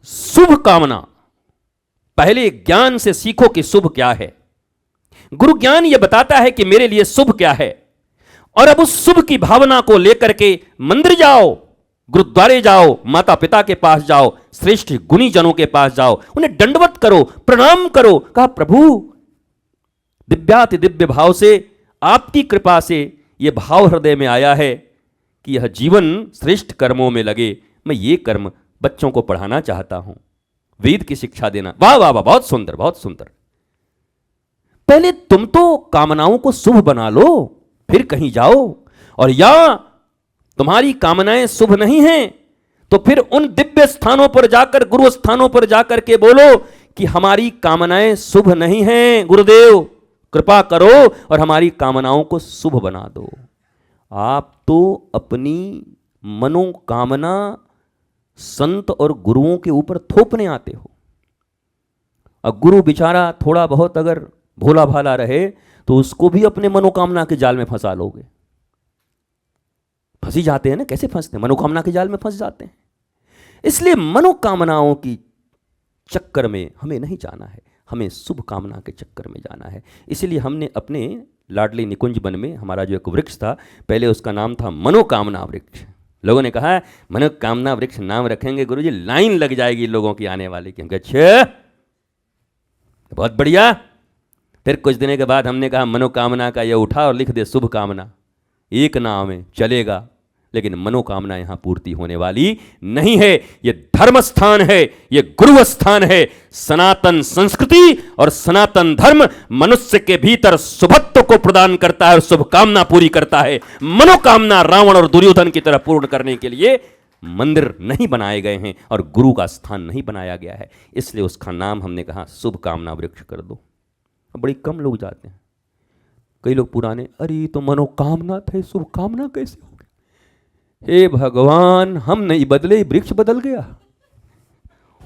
शुभ कामना पहले ज्ञान से सीखो कि शुभ क्या है। गुरु ज्ञान यह बताता है कि मेरे लिए शुभ क्या है, और अब उस शुभ की भावना को लेकर के मंदिर जाओ, गुरुद्वारे जाओ, माता पिता के पास जाओ, श्रेष्ठ गुणी जनों के पास जाओ, उन्हें दंडवत करो, प्रणाम करो। कहा प्रभु दिव्याति दिव्य भाव से, आपकी कृपा से यह भाव हृदय में आया है कि यह जीवन श्रेष्ठ कर्मों में लगे। मैं ये कर्म बच्चों को पढ़ाना चाहता हूं, वेद की शिक्षा देना। वाह वाह वाह, बहुत सुंदर, बहुत सुंदर। पहले तुम तो कामनाओं को शुभ बना लो, फिर कहीं जाओ। और या तुम्हारी कामनाएं शुभ नहीं हैं तो फिर उन दिव्य स्थानों पर जाकर, गुरु स्थानों पर जाकर के बोलो कि हमारी कामनाएं शुभ नहीं हैं, गुरुदेव कृपा करो और हमारी कामनाओं को शुभ बना दो। आप तो अपनी मनोकामना संत और गुरुओं के ऊपर थोपने आते हो। और गुरु बेचारा थोड़ा बहुत अगर भोला भाला रहे तो उसको भी अपने मनोकामना के जाल में फंसा लोगे। फंसी जाते हैं ना, कैसे फंसते हैं? मनोकामना के जाल में फंस जाते हैं। इसलिए मनोकामनाओं की चक्कर में हमें नहीं जाना है, हमें शुभ कामना के चक्कर में जाना है। इसलिए हमने अपने लाडली निकुंज वन में हमारा जो एक वृक्ष था, पहले उसका नाम था मनोकामना वृक्ष। लोगों ने कहा मनोकामना वृक्ष नाम रखेंगे गुरुजी, लाइन लग जाएगी लोगों की आने वाली की। अच्छा बहुत बढ़िया। फिर कुछ दिनों के बाद हमने कहा मनोकामना का ये उठा और लिख दे शुभ कामना। एक नाम है, चलेगा, लेकिन मनोकामना यहां पूर्ति होने वाली नहीं है। यह धर्म स्थान है, यह गुरु स्थान है। सनातन संस्कृति और सनातन धर्म मनुष्य के भीतर शुभत्व को प्रदान करता है और शुभकामना पूरी करता है। मनोकामना रावण और दुर्योधन की तरह पूर्ण करने के लिए मंदिर नहीं बनाए गए हैं और गुरु का स्थान नहीं बनाया गया है। इसलिए उसका नाम हमने कहा शुभ कामना वृक्ष कर दो। बड़ी कम लोग जाते हैं। कई लोग पुराने, अरे तो मनोकामना थे, शुभकामना कैसे हो गई? हे भगवान, हम नहीं बदले, वृक्ष बदल गया।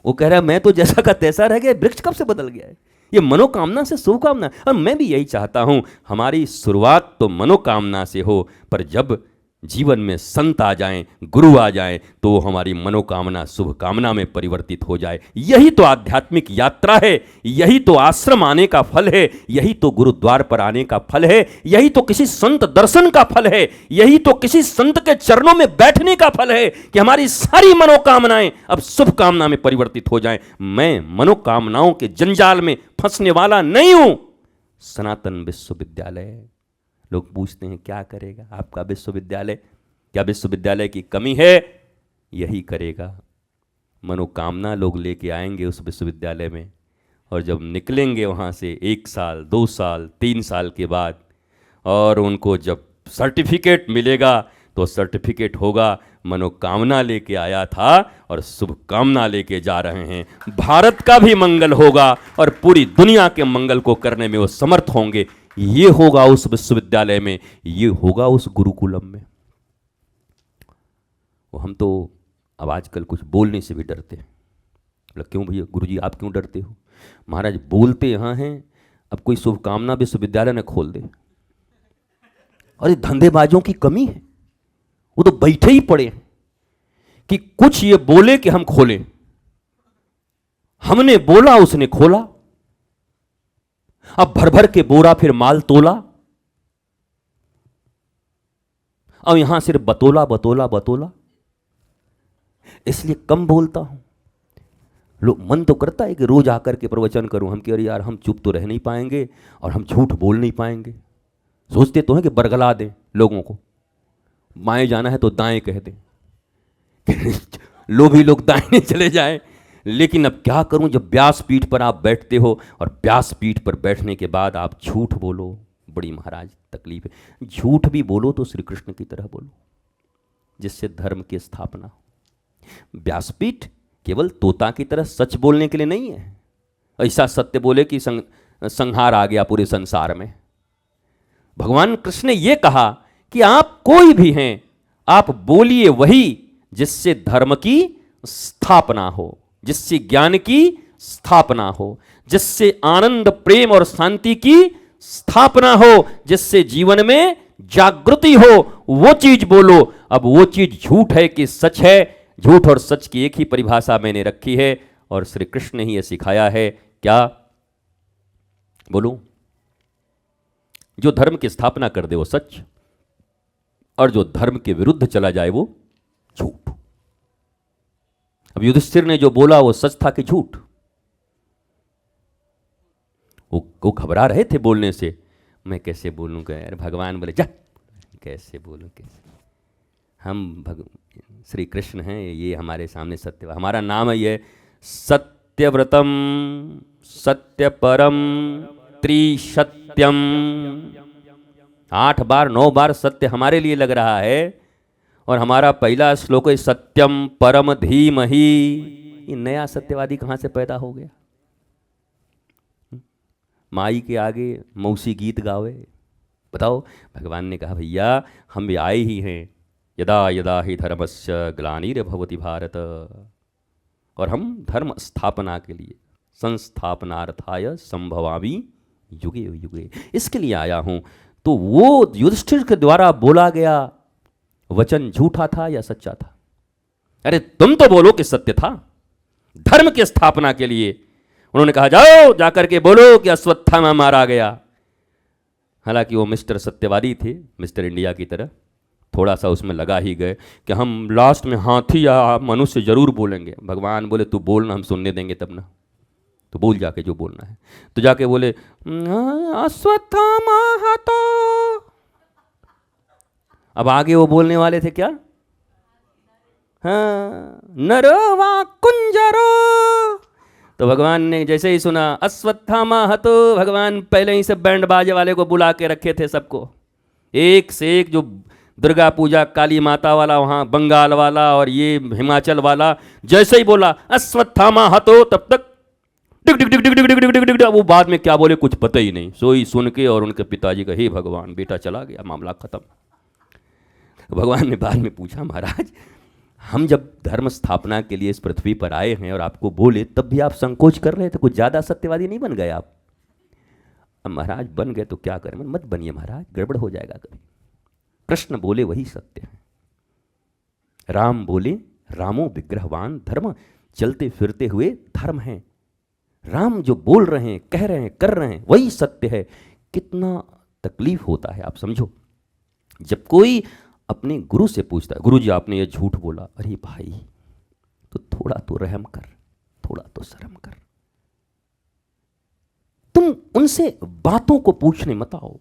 वो कह रहा है मैं तो जैसा का तैसा रह गया, वृक्ष कब से बदल गया है? ये मनोकामना से शुभकामना। और मैं भी यही चाहता हूं, हमारी शुरुआत तो मनोकामना से हो, पर जब जीवन में संत आ जाएं, गुरु आ जाएं, तो हमारी मनोकामना शुभकामना में परिवर्तित हो जाए। यही तो आध्यात्मिक यात्रा है, यही तो आश्रम आने का फल है, यही तो गुरुद्वार पर आने का फल है, यही तो किसी संत दर्शन का फल है, यही तो किसी संत के चरणों में बैठने का फल है कि हमारी सारी मनोकामनाएं अब शुभकामना में परिवर्तित हो जाएं। मैं मनोकामनाओं के जंजाल में फंसने वाला नहीं हूं। सनातन विश्वविद्यालय, लोग पूछते हैं क्या करेगा आपका विश्वविद्यालय? क्या विश्वविद्यालय की कमी है? यही करेगा। मनोकामना लोग लेके आएंगे उस विश्वविद्यालय में, और जब निकलेंगे वहाँ से 1 साल 2 साल 3 साल के बाद, और उनको जब सर्टिफिकेट मिलेगा तो सर्टिफिकेट होगा मनोकामना लेके आया था और शुभकामना लेके जा रहे हैं। भारत का भी मंगल होगा और पूरी दुनिया के मंगल को करने में वो समर्थ होंगे। ये होगा उस विश्वविद्यालय में, ये होगा उस गुरुकुलम में। वो हम तो अब आजकल कुछ बोलने से भी डरते हैं। क्यों भैया गुरुजी आप क्यों डरते हो? महाराज बोलते यहाँ हैं, अब कोई शुभकामना विश्वविद्यालय ने खोल दे। अरे धंधेबाजों की कमी है, वो तो बैठे ही पड़े हैं कि कुछ ये बोले कि हम खोलें। हमने बोला, उसने खोला। अब भर भर के बोरा फिर माल तोला। अब यहां सिर्फ बतोला बतोला बतोला। इसलिए कम बोलता हूं। लोग मन तो करता है कि रोज आकर के प्रवचन करूं, हम कह रहे यार हम चुप तो रह नहीं पाएंगे और हम झूठ बोल नहीं पाएंगे। सोचते तो हैं कि बरगला दें लोगों को, बाएं जाना है तो दाएं कह दें, लोभी लोग दाएं चले जाएं। लेकिन अब क्या करूं, जब व्यासपीठ पर आप बैठते हो और व्यासपीठ पर बैठने के बाद आप झूठ बोलो, बड़ी महाराज तकलीफ है। झूठ भी बोलो तो श्री कृष्ण की तरह बोलो, जिससे धर्म की स्थापना हो। व्यासपीठ केवल तोता की तरह सच बोलने के लिए नहीं है, ऐसा सत्य बोले कि संहार आ गया पूरे संसार में। भगवान कृष्ण ने यह कहा कि आप कोई भी हैं, आप बोलिए वही जिससे धर्म की स्थापना हो, जिससे ज्ञान की स्थापना हो, जिससे आनंद प्रेम और शांति की स्थापना हो, जिससे जीवन में जागृति हो, वो चीज बोलो। अब वो चीज झूठ है कि सच है? झूठ और सच की एक ही परिभाषा मैंने रखी है और श्री कृष्ण ने ही यह सिखाया है। क्या बोलूं? जो धर्म की स्थापना कर दे वो सच, और जो धर्म के विरुद्ध चला जाए वो झूठ। अब युधिष्ठिर ने जो बोला वो सच था कि झूठ? वो घबरा रहे थे बोलने से। मैं कैसे बोलूंगा यार? भगवान बोले जा, कैसे बोलूं कैसे? हम श्री कृष्ण हैं, ये हमारे सामने सत्य, हमारा नाम है ये सत्यव्रतम सत्यपरम त्रिसत्यम। 8 बार 9 बार सत्य हमारे लिए लग रहा है और हमारा पहला श्लोक है सत्यम परम धीमहि। ये नया सत्यवादी कहां से पैदा हो गया? माई के आगे मौसी गीत गावे? बताओ। भगवान ने कहा भैया हम भी आए ही हैं, यदा यदा ही धर्मस्य ग्लानिर्भवति भारत, और हम धर्म स्थापना के लिए संस्थापनार्थाय संभवामि युगे युगे, इसके लिए आया हूं। तो वो युधिष्ठिर के द्वारा बोला गया वचन झूठा था या सच्चा था? अरे तुम तो बोलो कि सत्य था, धर्म की स्थापना के लिए। उन्होंने कहा जाओ जाकर के बोलो कि अश्वत्थामा मारा गया। हालांकि वो मिस्टर सत्यवादी थे, मिस्टर इंडिया की तरह, थोड़ा सा उसमें लगा ही गए कि हम लास्ट में हाथी या मनुष्य जरूर बोलेंगे। भगवान बोले तू बोलना, हम सुनने देंगे तब ना, तो बोल जाके जो बोलना है। तो जाके बोले अश्वत्थामा हतो। अब आगे वो बोलने वाले थे क्या? हाँ, नरो वा कुंजरो। तो भगवान ने जैसे ही सुना अश्वत्थामा हतो, भगवान पहले ही से बैंड बाजे वाले को बुला के रखे थे सबको, एक से एक, जो दुर्गा पूजा काली माता वाला वहाँ बंगाल वाला और ये हिमाचल वाला, जैसे ही बोला अश्वत्थामा हतो तब तक डिग डिग डिग डिग डिग डिग डिग डिग, वो बाद में क्या बोले कुछ पता ही नहीं। सोई सुन के और उनके पिताजी का हे भगवान बेटा चला गया, मामला खत्म। भगवान ने बाद में पूछा महाराज हम जब धर्म स्थापना के लिए इस पृथ्वी पर आए हैं और आपको बोले तब भी आप संकोच कर रहे थे, कुछ ज्यादा सत्यवादी नहीं बन गए आप? अब महाराज बन गए तो क्या करें? मत बनिए महाराज, गड़बड़ हो जाएगा कभी। कृष्ण बोले वही सत्य है, राम बोले रामो विग्रहवान धर्म, चलते फिरते हुए धर्म है। राम जो बोल रहे हैं, कह रहे हैं, कर रहे हैं, वही सत्य है। कितना तकलीफ होता है आप समझो, जब कोई अपने गुरु से पूछता है गुरु जी आपने ये झूठ बोला। अरे भाई तो थोड़ा तो रहम कर, थोड़ा तो शर्म कर। तुम उनसे बातों को पूछने मत आओ,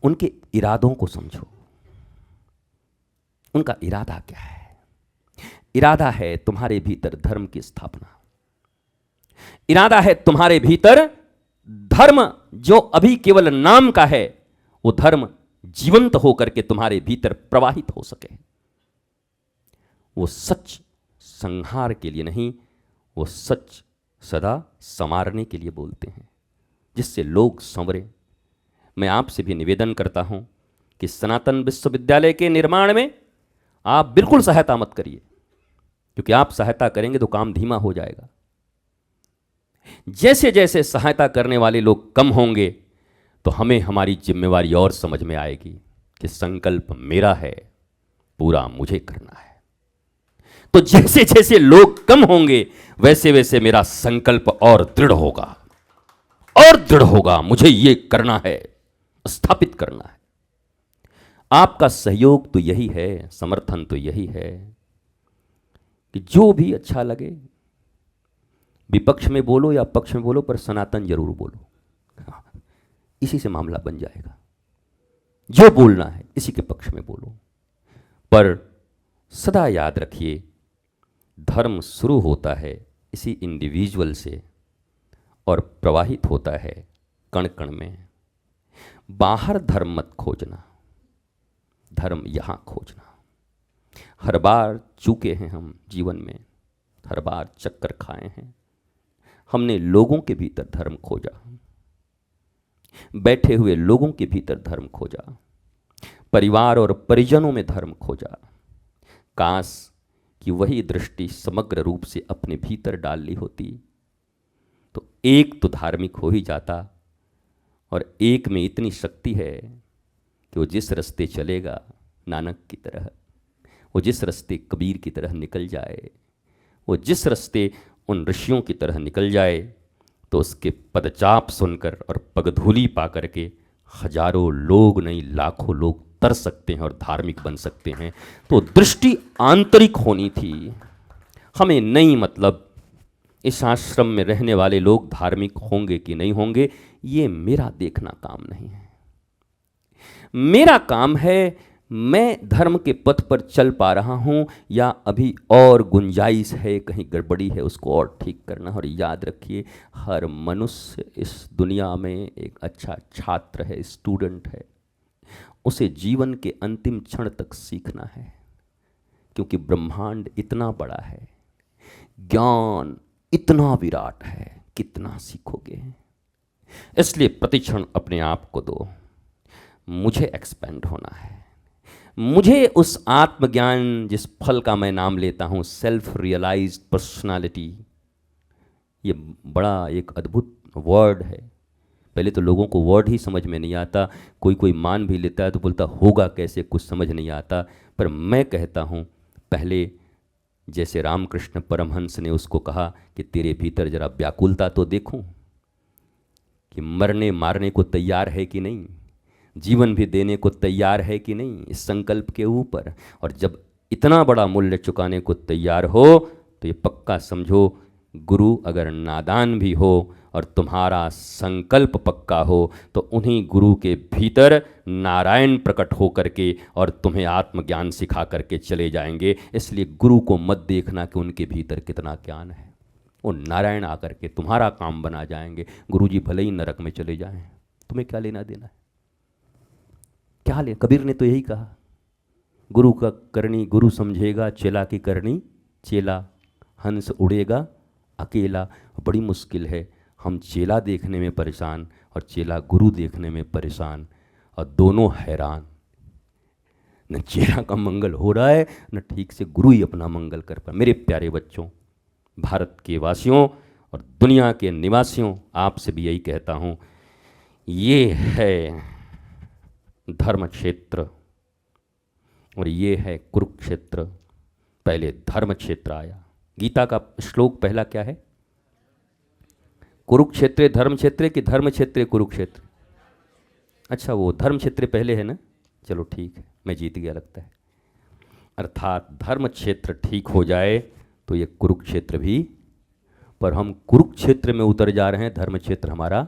उनके इरादों को समझो। उनका इरादा क्या है? इरादा है तुम्हारे भीतर धर्म की स्थापना, इरादा है तुम्हारे भीतर धर्म जो अभी केवल नाम का है वो धर्म जीवंत होकर के तुम्हारे भीतर प्रवाहित हो सके। वो सच संहार के लिए नहीं, वो सच सदा संवारने के लिए बोलते हैं, जिससे लोग संवरे। मैं आपसे भी निवेदन करता हूं कि सनातन विश्वविद्यालय के निर्माण में आप बिल्कुल सहायता मत करिए, क्योंकि आप सहायता करेंगे तो काम धीमा हो जाएगा। जैसे जैसे सहायता करने वाले लोग कम होंगे तो हमें हमारी जिम्मेवारी और समझ में आएगी कि संकल्प मेरा है, पूरा मुझे करना है। तो जैसे जैसे लोग कम होंगे वैसे वैसे मेरा संकल्प और दृढ़ होगा, और दृढ़ होगा। मुझे ये करना है, स्थापित करना है। आपका सहयोग तो यही है, समर्थन तो यही है कि जो भी अच्छा लगे, विपक्ष में बोलो या पक्ष में बोलो, पर सनातन जरूर बोलो। इसी से मामला बन जाएगा। जो बोलना है इसी के पक्ष में बोलो। पर सदा याद रखिए, धर्म शुरू होता है इसी इंडिविजुअल से और प्रवाहित होता है कण कण में। बाहर धर्म मत खोजना, धर्म यहां खोजना। हर बार चूके हैं हम जीवन में, हर बार चक्कर खाए हैं। हमने लोगों के भीतर धर्म खोजा, बैठे हुए लोगों के भीतर धर्म खोजा, परिवार और परिजनों में धर्म खोजा। काश कि वही दृष्टि समग्र रूप से अपने भीतर डाल ली होती तो एक तो धार्मिक हो ही जाता, और एक में इतनी शक्ति है कि वो जिस रास्ते चलेगा नानक की तरह, वो जिस रास्ते कबीर की तरह निकल जाए, वो जिस रास्ते उन ऋषियों की तरह निकल जाए, तो उसके पदचाप सुनकर और पगधूली पा करके हजारों लोग नहीं लाखों लोग तर सकते हैं और धार्मिक बन सकते हैं। तो दृष्टि आंतरिक होनी थी। हमें नहीं मतलब इस आश्रम में रहने वाले लोग धार्मिक होंगे कि नहीं होंगे, ये मेरा देखना काम नहीं है। मेरा काम है मैं धर्म के पथ पर चल पा रहा हूं या अभी और गुंजाइश है, कहीं गड़बड़ी है, उसको और ठीक करना। और याद रखिए, हर मनुष्य इस दुनिया में एक अच्छा छात्र है, स्टूडेंट है। उसे जीवन के अंतिम क्षण तक सीखना है, क्योंकि ब्रह्मांड इतना बड़ा है, ज्ञान इतना विराट है, कितना सीखोगे। इसलिए प्रतिक्षण अपने आप को दो। मुझे एक्सपेंड होना है, मुझे उस आत्मज्ञान जिस फल का मैं नाम लेता हूँ, सेल्फ रियलाइज्ड पर्सनालिटी, ये बड़ा एक अद्भुत वर्ड है। पहले तो लोगों को वर्ड ही समझ में नहीं आता, कोई कोई मान भी लेता है तो बोलता होगा कैसे, कुछ समझ नहीं आता। पर मैं कहता हूँ, पहले जैसे रामकृष्ण परमहंस ने उसको कहा कि तेरे भीतर जरा व्याकुलता तो देखूं, कि मरने मारने को तैयार है कि नहीं, जीवन भी देने को तैयार है कि नहीं, इस संकल्प के ऊपर। और जब इतना बड़ा मूल्य चुकाने को तैयार हो तो ये पक्का समझो, गुरु अगर नादान भी हो और तुम्हारा संकल्प पक्का हो तो उन्हीं गुरु के भीतर नारायण प्रकट हो करके और तुम्हें आत्मज्ञान सिखा करके चले जाएंगे। इसलिए गुरु को मत देखना कि उनके भीतर कितना ज्ञान है, वो नारायण आकर के तुम्हारा काम बना जाएंगे। गुरु जी भले ही नरक में चले जाएं, तुम्हें क्या लेना देना है, क्या ले। कबीर ने तो यही कहा, गुरु का करनी गुरु समझेगा, चेला की करनी चेला, हंस उड़ेगा अकेला। बड़ी मुश्किल है, हम चेला देखने में परेशान और चेला गुरु देखने में परेशान, और दोनों हैरान। न चेला का मंगल हो रहा है, न ठीक से गुरु ही अपना मंगल कर पाए। मेरे प्यारे बच्चों, भारत के वासियों और दुनिया के निवासियों, आपसे भी यही कहता हूँ, ये है धर्म क्षेत्र और ये है कुरुक्षेत्र। पहले धर्म क्षेत्र आया। गीता का श्लोक पहला क्या है? कुरुक्षेत्र धर्म क्षेत्र कि धर्म क्षेत्र कुरुक्षेत्र? अच्छा, वो धर्म क्षेत्र पहले है ना, चलो ठीक है, मैं जीत गया लगता है। अर्थात धर्म क्षेत्र ठीक हो जाए तो ये कुरुक्षेत्र भी, पर हम कुरुक्षेत्र में उतर जा रहे हैं, धर्म क्षेत्र हमारा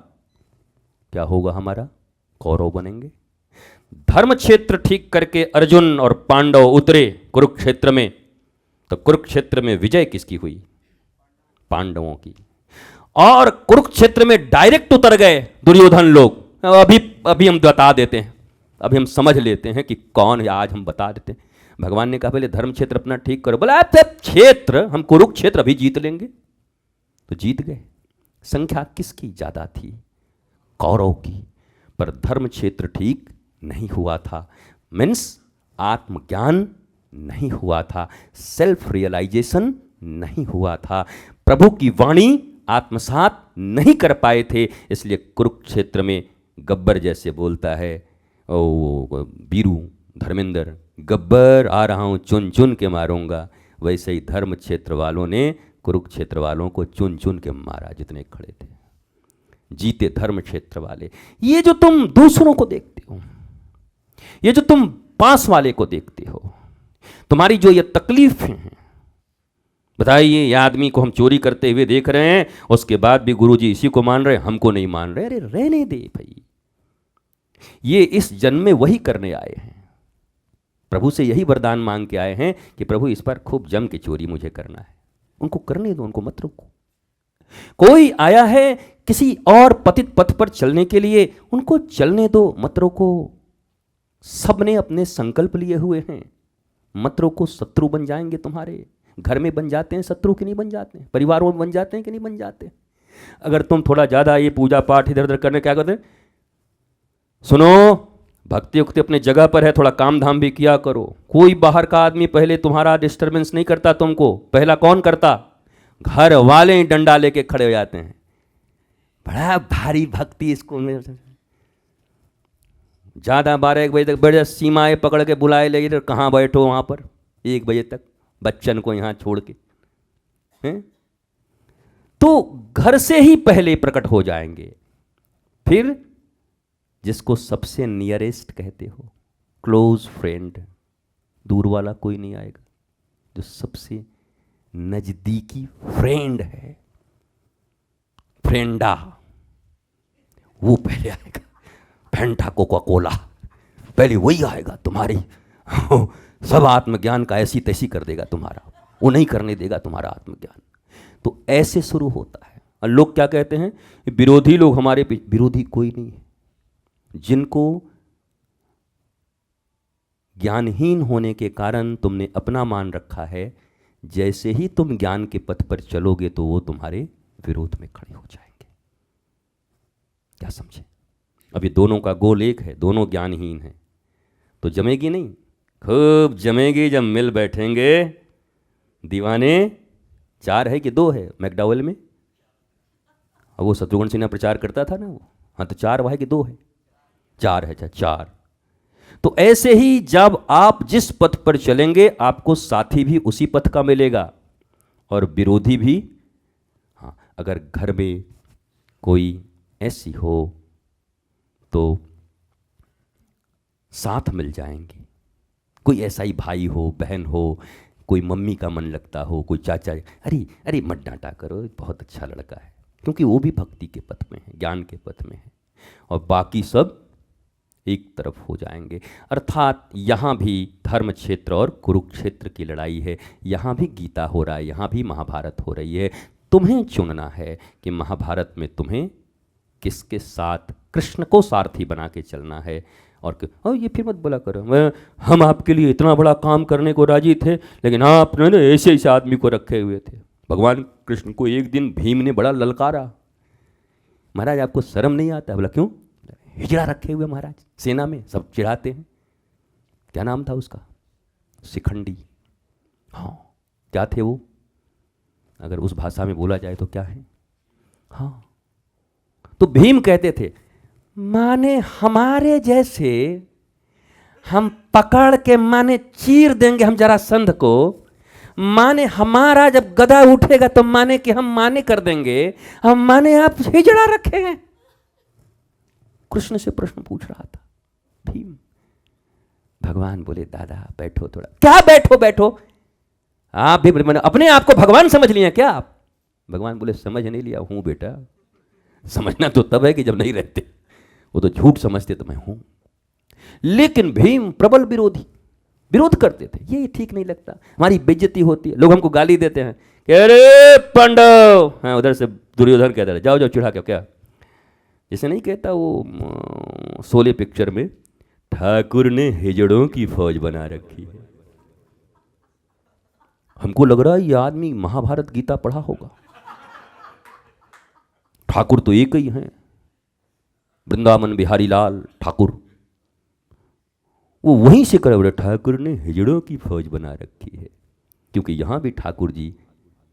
क्या होगा? हमारा कौरव बनेंगे। धर्म क्षेत्र ठीक करके अर्जुन और पांडव उतरे कुरुक्षेत्र में, तो कुरुक्षेत्र में विजय किसकी हुई? पांडवों की। और कुरुक्षेत्र में डायरेक्ट उतर गए दुर्योधन लोग। अभी हम बता देते हैं, अभी हम समझ लेते हैं कि कौन है, आज हम बता देते हैं। भगवान ने कहा पहले धर्म क्षेत्र अपना ठीक करो। बोला क्षेत्र हम कुरुक्षेत्र अभी जीत लेंगे, तो जीत गए। संख्या किसकी ज्यादा थी? कौरव की। पर धर्म क्षेत्र ठीक नहीं हुआ था, मीन्स आत्मज्ञान नहीं हुआ था, सेल्फ रियलाइजेशन नहीं हुआ था, प्रभु की वाणी आत्मसात नहीं कर पाए थे। इसलिए कुरुक्षेत्र में गब्बर जैसे बोलता है, ओ वीरू धर्मेंद्र गब्बर आ रहा हूं चुन चुन के मारूंगा, वैसे ही धर्म क्षेत्र वालों ने कुरुक्षेत्र वालों को चुन चुन के मारा जितने खड़े थे। जीते धर्म क्षेत्र वाले। ये जो तुम दूसरों को देखते हो, ये जो तुम पास वाले को देखते हो, तुम्हारी जो ये तकलीफें हैं, बताइए ये आदमी को हम चोरी करते हुए देख रहे हैं, उसके बाद भी गुरुजी इसी को मान रहे, हमको नहीं मान रहे। अरे रहने दे भाई, ये इस जन्म में वही करने आए हैं। प्रभु से यही वरदान मांग के आए हैं कि प्रभु इस पर खूब जम के चोरी मुझे करना है। उनको करने दो, उनको मत रोको। कोई आया है किसी और पतित पथ पर चलने के लिए, उनको चलने दो, मत रोको। सबने अपने संकल्प लिए हुए हैं, मत रोको। शत्रु बन जाएंगे तुम्हारे। घर में बन जाते हैं शत्रु कि नहीं बन जाते हैं? परिवारों में बन जाते हैं कि नहीं बन जाते? अगर तुम थोड़ा ज्यादा ये पूजा पाठ इधर उधर करने क्या करते हैं, सुनो भक्ति युक्ति अपने जगह पर है, थोड़ा काम धाम भी किया करो। कोई बाहर का आदमी पहले तुम्हारा डिस्टरबेंस नहीं करता तुमको, पहला कौन करता? घर वाले ही डंडा लेके खड़े हो जाते हैं। बड़ा भारी भक्ति इसको में, ज्यादा 12-1 बजे तक बैठ जा, सीमाएं पकड़ के बुलाए ले, इधर कहाँ बैठो वहां पर 1 बजे तक, बच्चन को यहां छोड़ के हैं? तो घर से ही पहले प्रकट हो जाएंगे। फिर जिसको सबसे नियरेस्ट कहते हो, क्लोज फ्रेंड, दूर वाला कोई नहीं आएगा। जो सबसे नजदीकी फ्रेंड है, फ्रेंडा, वो पहले आएगा। फेंटा कोका कोला पहले वही आएगा तुम्हारी। सब आत्मज्ञान का ऐसी तैसी कर देगा तुम्हारा, वो नहीं करने देगा तुम्हारा आत्मज्ञान। तो ऐसे शुरू होता है। और लोग क्या कहते हैं, विरोधी लोग हमारे पीछे। विरोधी कोई नहीं है। जिनको ज्ञानहीन होने के कारण तुमने अपना मान रखा है, जैसे ही तुम ज्ञान के पथ पर चलोगे तो वो तुम्हारे विरोध में खड़े हो जाएंगे। क्या समझे? अब ये दोनों का गोल एक है, दोनों ज्ञानहीन हैं, तो जमेगी नहीं? खूब जमेगी जब मिल बैठेंगे। दीवाने 4 है कि 2 है मैकडॉवेल में? अब वो शत्रुघ्न सिन्हा प्रचार करता था ना वो। हाँ, तो 4 है कि 2 है? 4 है। 4। तो ऐसे ही जब आप जिस पथ पर चलेंगे, आपको साथी भी उसी पथ का मिलेगा और विरोधी भी। हाँ, अगर घर में कोई ऐसी हो तो साथ मिल जाएंगे। कोई ऐसा ही भाई हो, बहन हो, कोई मम्मी का मन लगता हो, कोई चाचा, अरे अरे मत डांटा करो, बहुत अच्छा लड़का है, क्योंकि वो भी भक्ति के पथ में है, ज्ञान के पथ में है, और बाकी सब एक तरफ हो जाएंगे। अर्थात यहाँ भी धर्म क्षेत्र और कुरुक्षेत्र की लड़ाई है। यहाँ भी गीता हो रहा है, यहाँ भी महाभारत हो रही है। तुम्हें चुनना है कि महाभारत में तुम्हें किसके साथ कृष्ण को सारथी बना के चलना है। और ये फिर मत बोला करो हम आपके लिए इतना बड़ा काम करने को राजी थे, लेकिन आपने ना ऐसे ऐसे आदमी को रखे हुए थे। भगवान कृष्ण को एक दिन भीम ने बड़ा ललकारा, महाराज आपको शर्म नहीं आता? बोला क्यों? हिजड़ा रखे हुए महाराज, सेना में सब चिढ़ाते हैं। क्या नाम था उसका? शिखंडी। हाँ, क्या थे वो? अगर उस भाषा में बोला जाए तो क्या है? हाँ, तो भीम कहते थे माने हमारे जैसे हम पकड़ के माने चीर देंगे हम जरासंध को, माने हमारा जब गदा उठेगा तो माने कि हम माने कर देंगे, हम माने आप हिजड़ा रखे हैं। कृष्ण से प्रश्न पूछ रहा था भीम। भगवान बोले दादा बैठो थोड़ा। क्या बैठो बैठो? आप भी अपने आप को भगवान समझ लिए क्या आप? भगवान बोले समझ नहीं लिया हूं बेटा, समझना तो तब है कि जब नहीं रहते। वो तो झूठ समझते तो मैं हूं। लेकिन भीम प्रबल विरोधी, विरोध करते थे। ये ठीक नहीं लगता, हमारी बेइज्जती होती है, लोग हमको गाली देते हैं कि अरे पांडव। हाँ, उधर से दुर्योधन कहता है जाओ जाओ चिढ़ा के। क्या जैसे नहीं कहता वो शोले पिक्चर में, ठाकुर ने हिजड़ों की फौज बना रखी है। हमको लग रहा है ये आदमी महाभारत गीता पढ़ा होगा। ठाकुर तो एक ही हैं, वृंदावन बिहारी लाल ठाकुर। वो वहीं से करे बोले ठाकुर ने हिजड़ों की फौज बना रखी है, क्योंकि यहां भी ठाकुर जी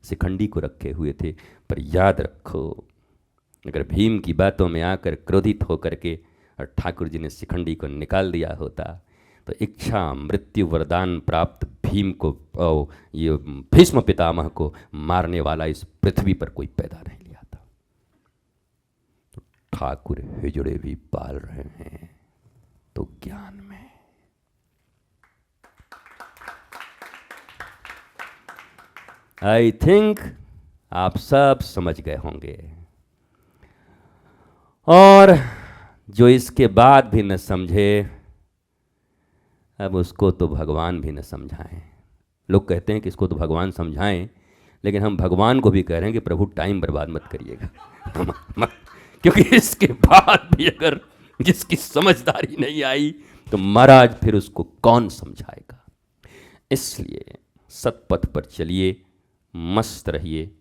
शिखंडी को रखे हुए थे। पर याद रखो, अगर भीम की बातों में आकर क्रोधित होकर के और ठाकुर जी ने शिखंडी को निकाल दिया होता तो इच्छा मृत्यु वरदान प्राप्त भीम को ये भीष्म पितामह को मारने वाला इस पृथ्वी पर कोई पैदा नहीं लिया था। तो ठाकुर हिजड़े भी पाल रहे हैं तो ज्ञान में। आई थिंक आप सब समझ गए होंगे, और जो इसके बाद भी न समझे अब उसको तो भगवान भी न समझाएं। लोग कहते हैं कि इसको तो भगवान समझाएं, लेकिन हम भगवान को भी कह रहे हैं कि प्रभु टाइम बर्बाद मत करिएगा क्योंकि इसके बाद भी अगर जिसकी समझदारी नहीं आई तो महाराज फिर उसको कौन समझाएगा। इसलिए सतपथ पर चलिए, मस्त रहिए,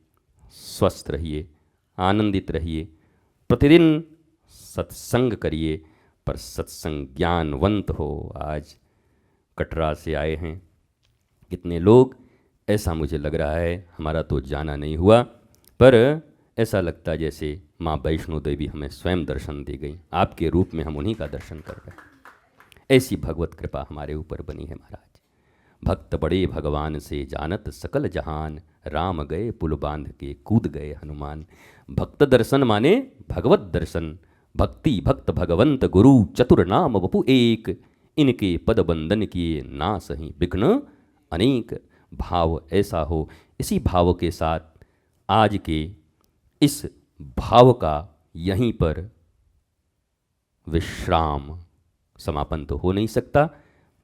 स्वस्थ रहिए, आनंदित रहिए, प्रतिदिन सत्संग करिए, पर सत्संग ज्ञानवंत हो। आज कटरा से आए हैं कितने लोग, ऐसा मुझे लग रहा है, हमारा तो जाना नहीं हुआ, पर ऐसा लगता है जैसे माँ वैष्णो देवी हमें स्वयं दर्शन दे गई, आपके रूप में हम उन्हीं का दर्शन कर रहे हैं। ऐसी भगवत कृपा हमारे ऊपर बनी है महाराज। भक्त बड़े भगवान से जानत सकल जहान, राम गए पुल बांध के कूद गए हनुमान। भक्त दर्शन माने भगवत दर्शन, भक्ति भक्त भगवंत गुरु चतुर नाम वपु एक, इनके पद बंदन किए ना सही विघ्न अनेक। भाव ऐसा हो, इसी भाव के साथ आज के इस भाव का यहीं पर विश्राम, समापन तो हो नहीं सकता,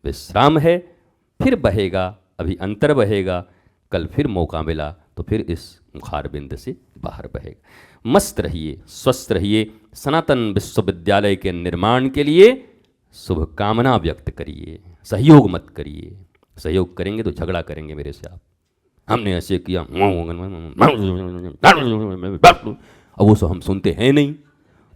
विश्राम है, फिर बहेगा, अभी अंतर बहेगा, कल फिर मौका मिला तो फिर इस मुखारबिंद से बाहर बहेगा। मस्त रहिए, स्वस्थ रहिए। सनातन विश्वविद्यालय के निर्माण के लिए शुभकामना व्यक्त करिए, सहयोग मत करिए। सहयोग करेंगे तो झगड़ा करेंगे मेरे से आप, हमने ऐसे किया, अब वो सब हम सुनते हैं नहीं।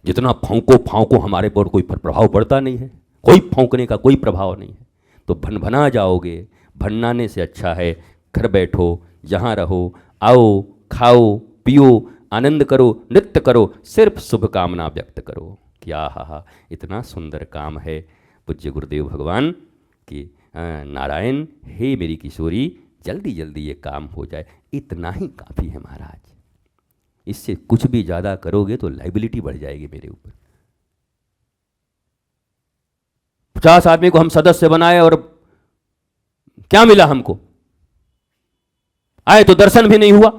जितना फांको हमारे पर कोई प्रभाव पड़ता नहीं है, कोई फौंकने का कोई प्रभाव नहीं है, तो भनभना जाओगे। भननाने से अच्छा है घर बैठो, जहाँ रहो, आओ, खाओ, पियो, आनंद करो, नृत्य करो, सिर्फ शुभकामना व्यक्त करो कि आहा इतना सुंदर काम है। पूज्य गुरुदेव भगवान कि नारायण हे मेरी किशोरी, जल्दी जल्दी ये काम हो जाए, इतना ही काफ़ी है महाराज। इससे कुछ भी ज़्यादा करोगे तो लाइबिलिटी बढ़ जाएगी मेरे ऊपर। 50 आदमी को हम सदस्य बनाए और क्या मिला हमको? आए तो दर्शन भी नहीं हुआ।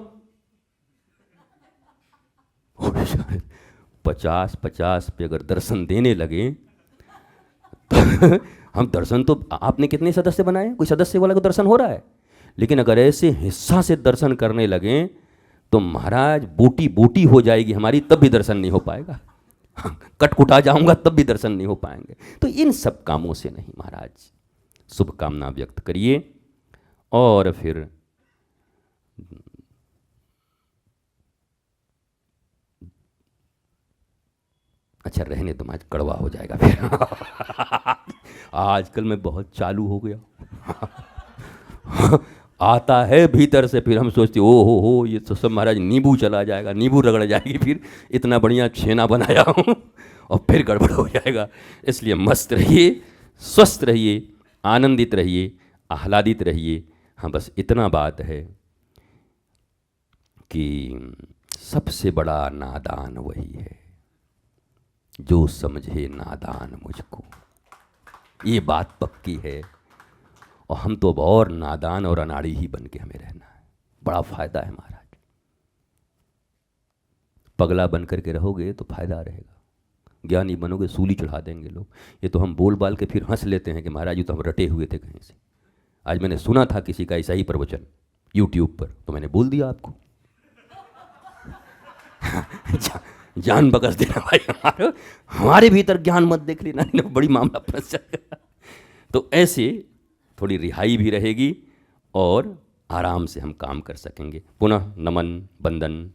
50 पे अगर दर्शन देने लगे तो हम दर्शन तो, आपने कितने सदस्य बनाए? कोई सदस्य वाला को दर्शन हो रहा है, लेकिन अगर ऐसे हिस्सा से दर्शन करने लगे तो महाराज बोटी बोटी हो जाएगी हमारी, तब भी दर्शन नहीं हो पाएगा। कटकुटा जाऊंगा तब भी दर्शन नहीं हो पाएंगे। तो इन सब कामों से नहीं महाराज, शुभकामना व्यक्त करिए। और फिर अच्छा रहने तो आज कड़वा हो जाएगा फिर। आजकल मैं बहुत चालू हो गया। आता है भीतर से, फिर हम सोचते ओ हो ये तो सब महाराज नींबू चला जाएगा, नींबू रगड़ जाएगी, फिर इतना बढ़िया छेना बनाया हूँ और फिर गड़बड़ हो जाएगा। इसलिए मस्त रहिए, स्वस्थ रहिए, आनंदित रहिए, आह्लादित रहिए। हाँ बस इतना बात है कि सबसे बड़ा नादान वही है जो समझे नादान मुझको, ये बात पक्की है। और हम तो अब और नादान और अनाड़ी ही बन के हमें रहना है, बड़ा फायदा है महाराज। पगला बन करके रहोगे तो फायदा रहेगा, ज्ञानी बनोगे सूली चढ़ा देंगे लोग। ये तो हम बोल बाल के फिर हंस लेते हैं कि महाराज ये तो हम रटे हुए थे कहीं से। आज मैंने सुना था किसी का ऐसा ही प्रवचन यूट्यूब पर, तो मैंने बोल दिया आपको। जान बकस देना भाई, हमारे भीतर ज्ञान मत देख लेना, बड़ी मामला फंस जाएगा। तो ऐसे थोड़ी रिहाई भी रहेगी और आराम से हम काम कर सकेंगे। पुनः नमन, वंदन,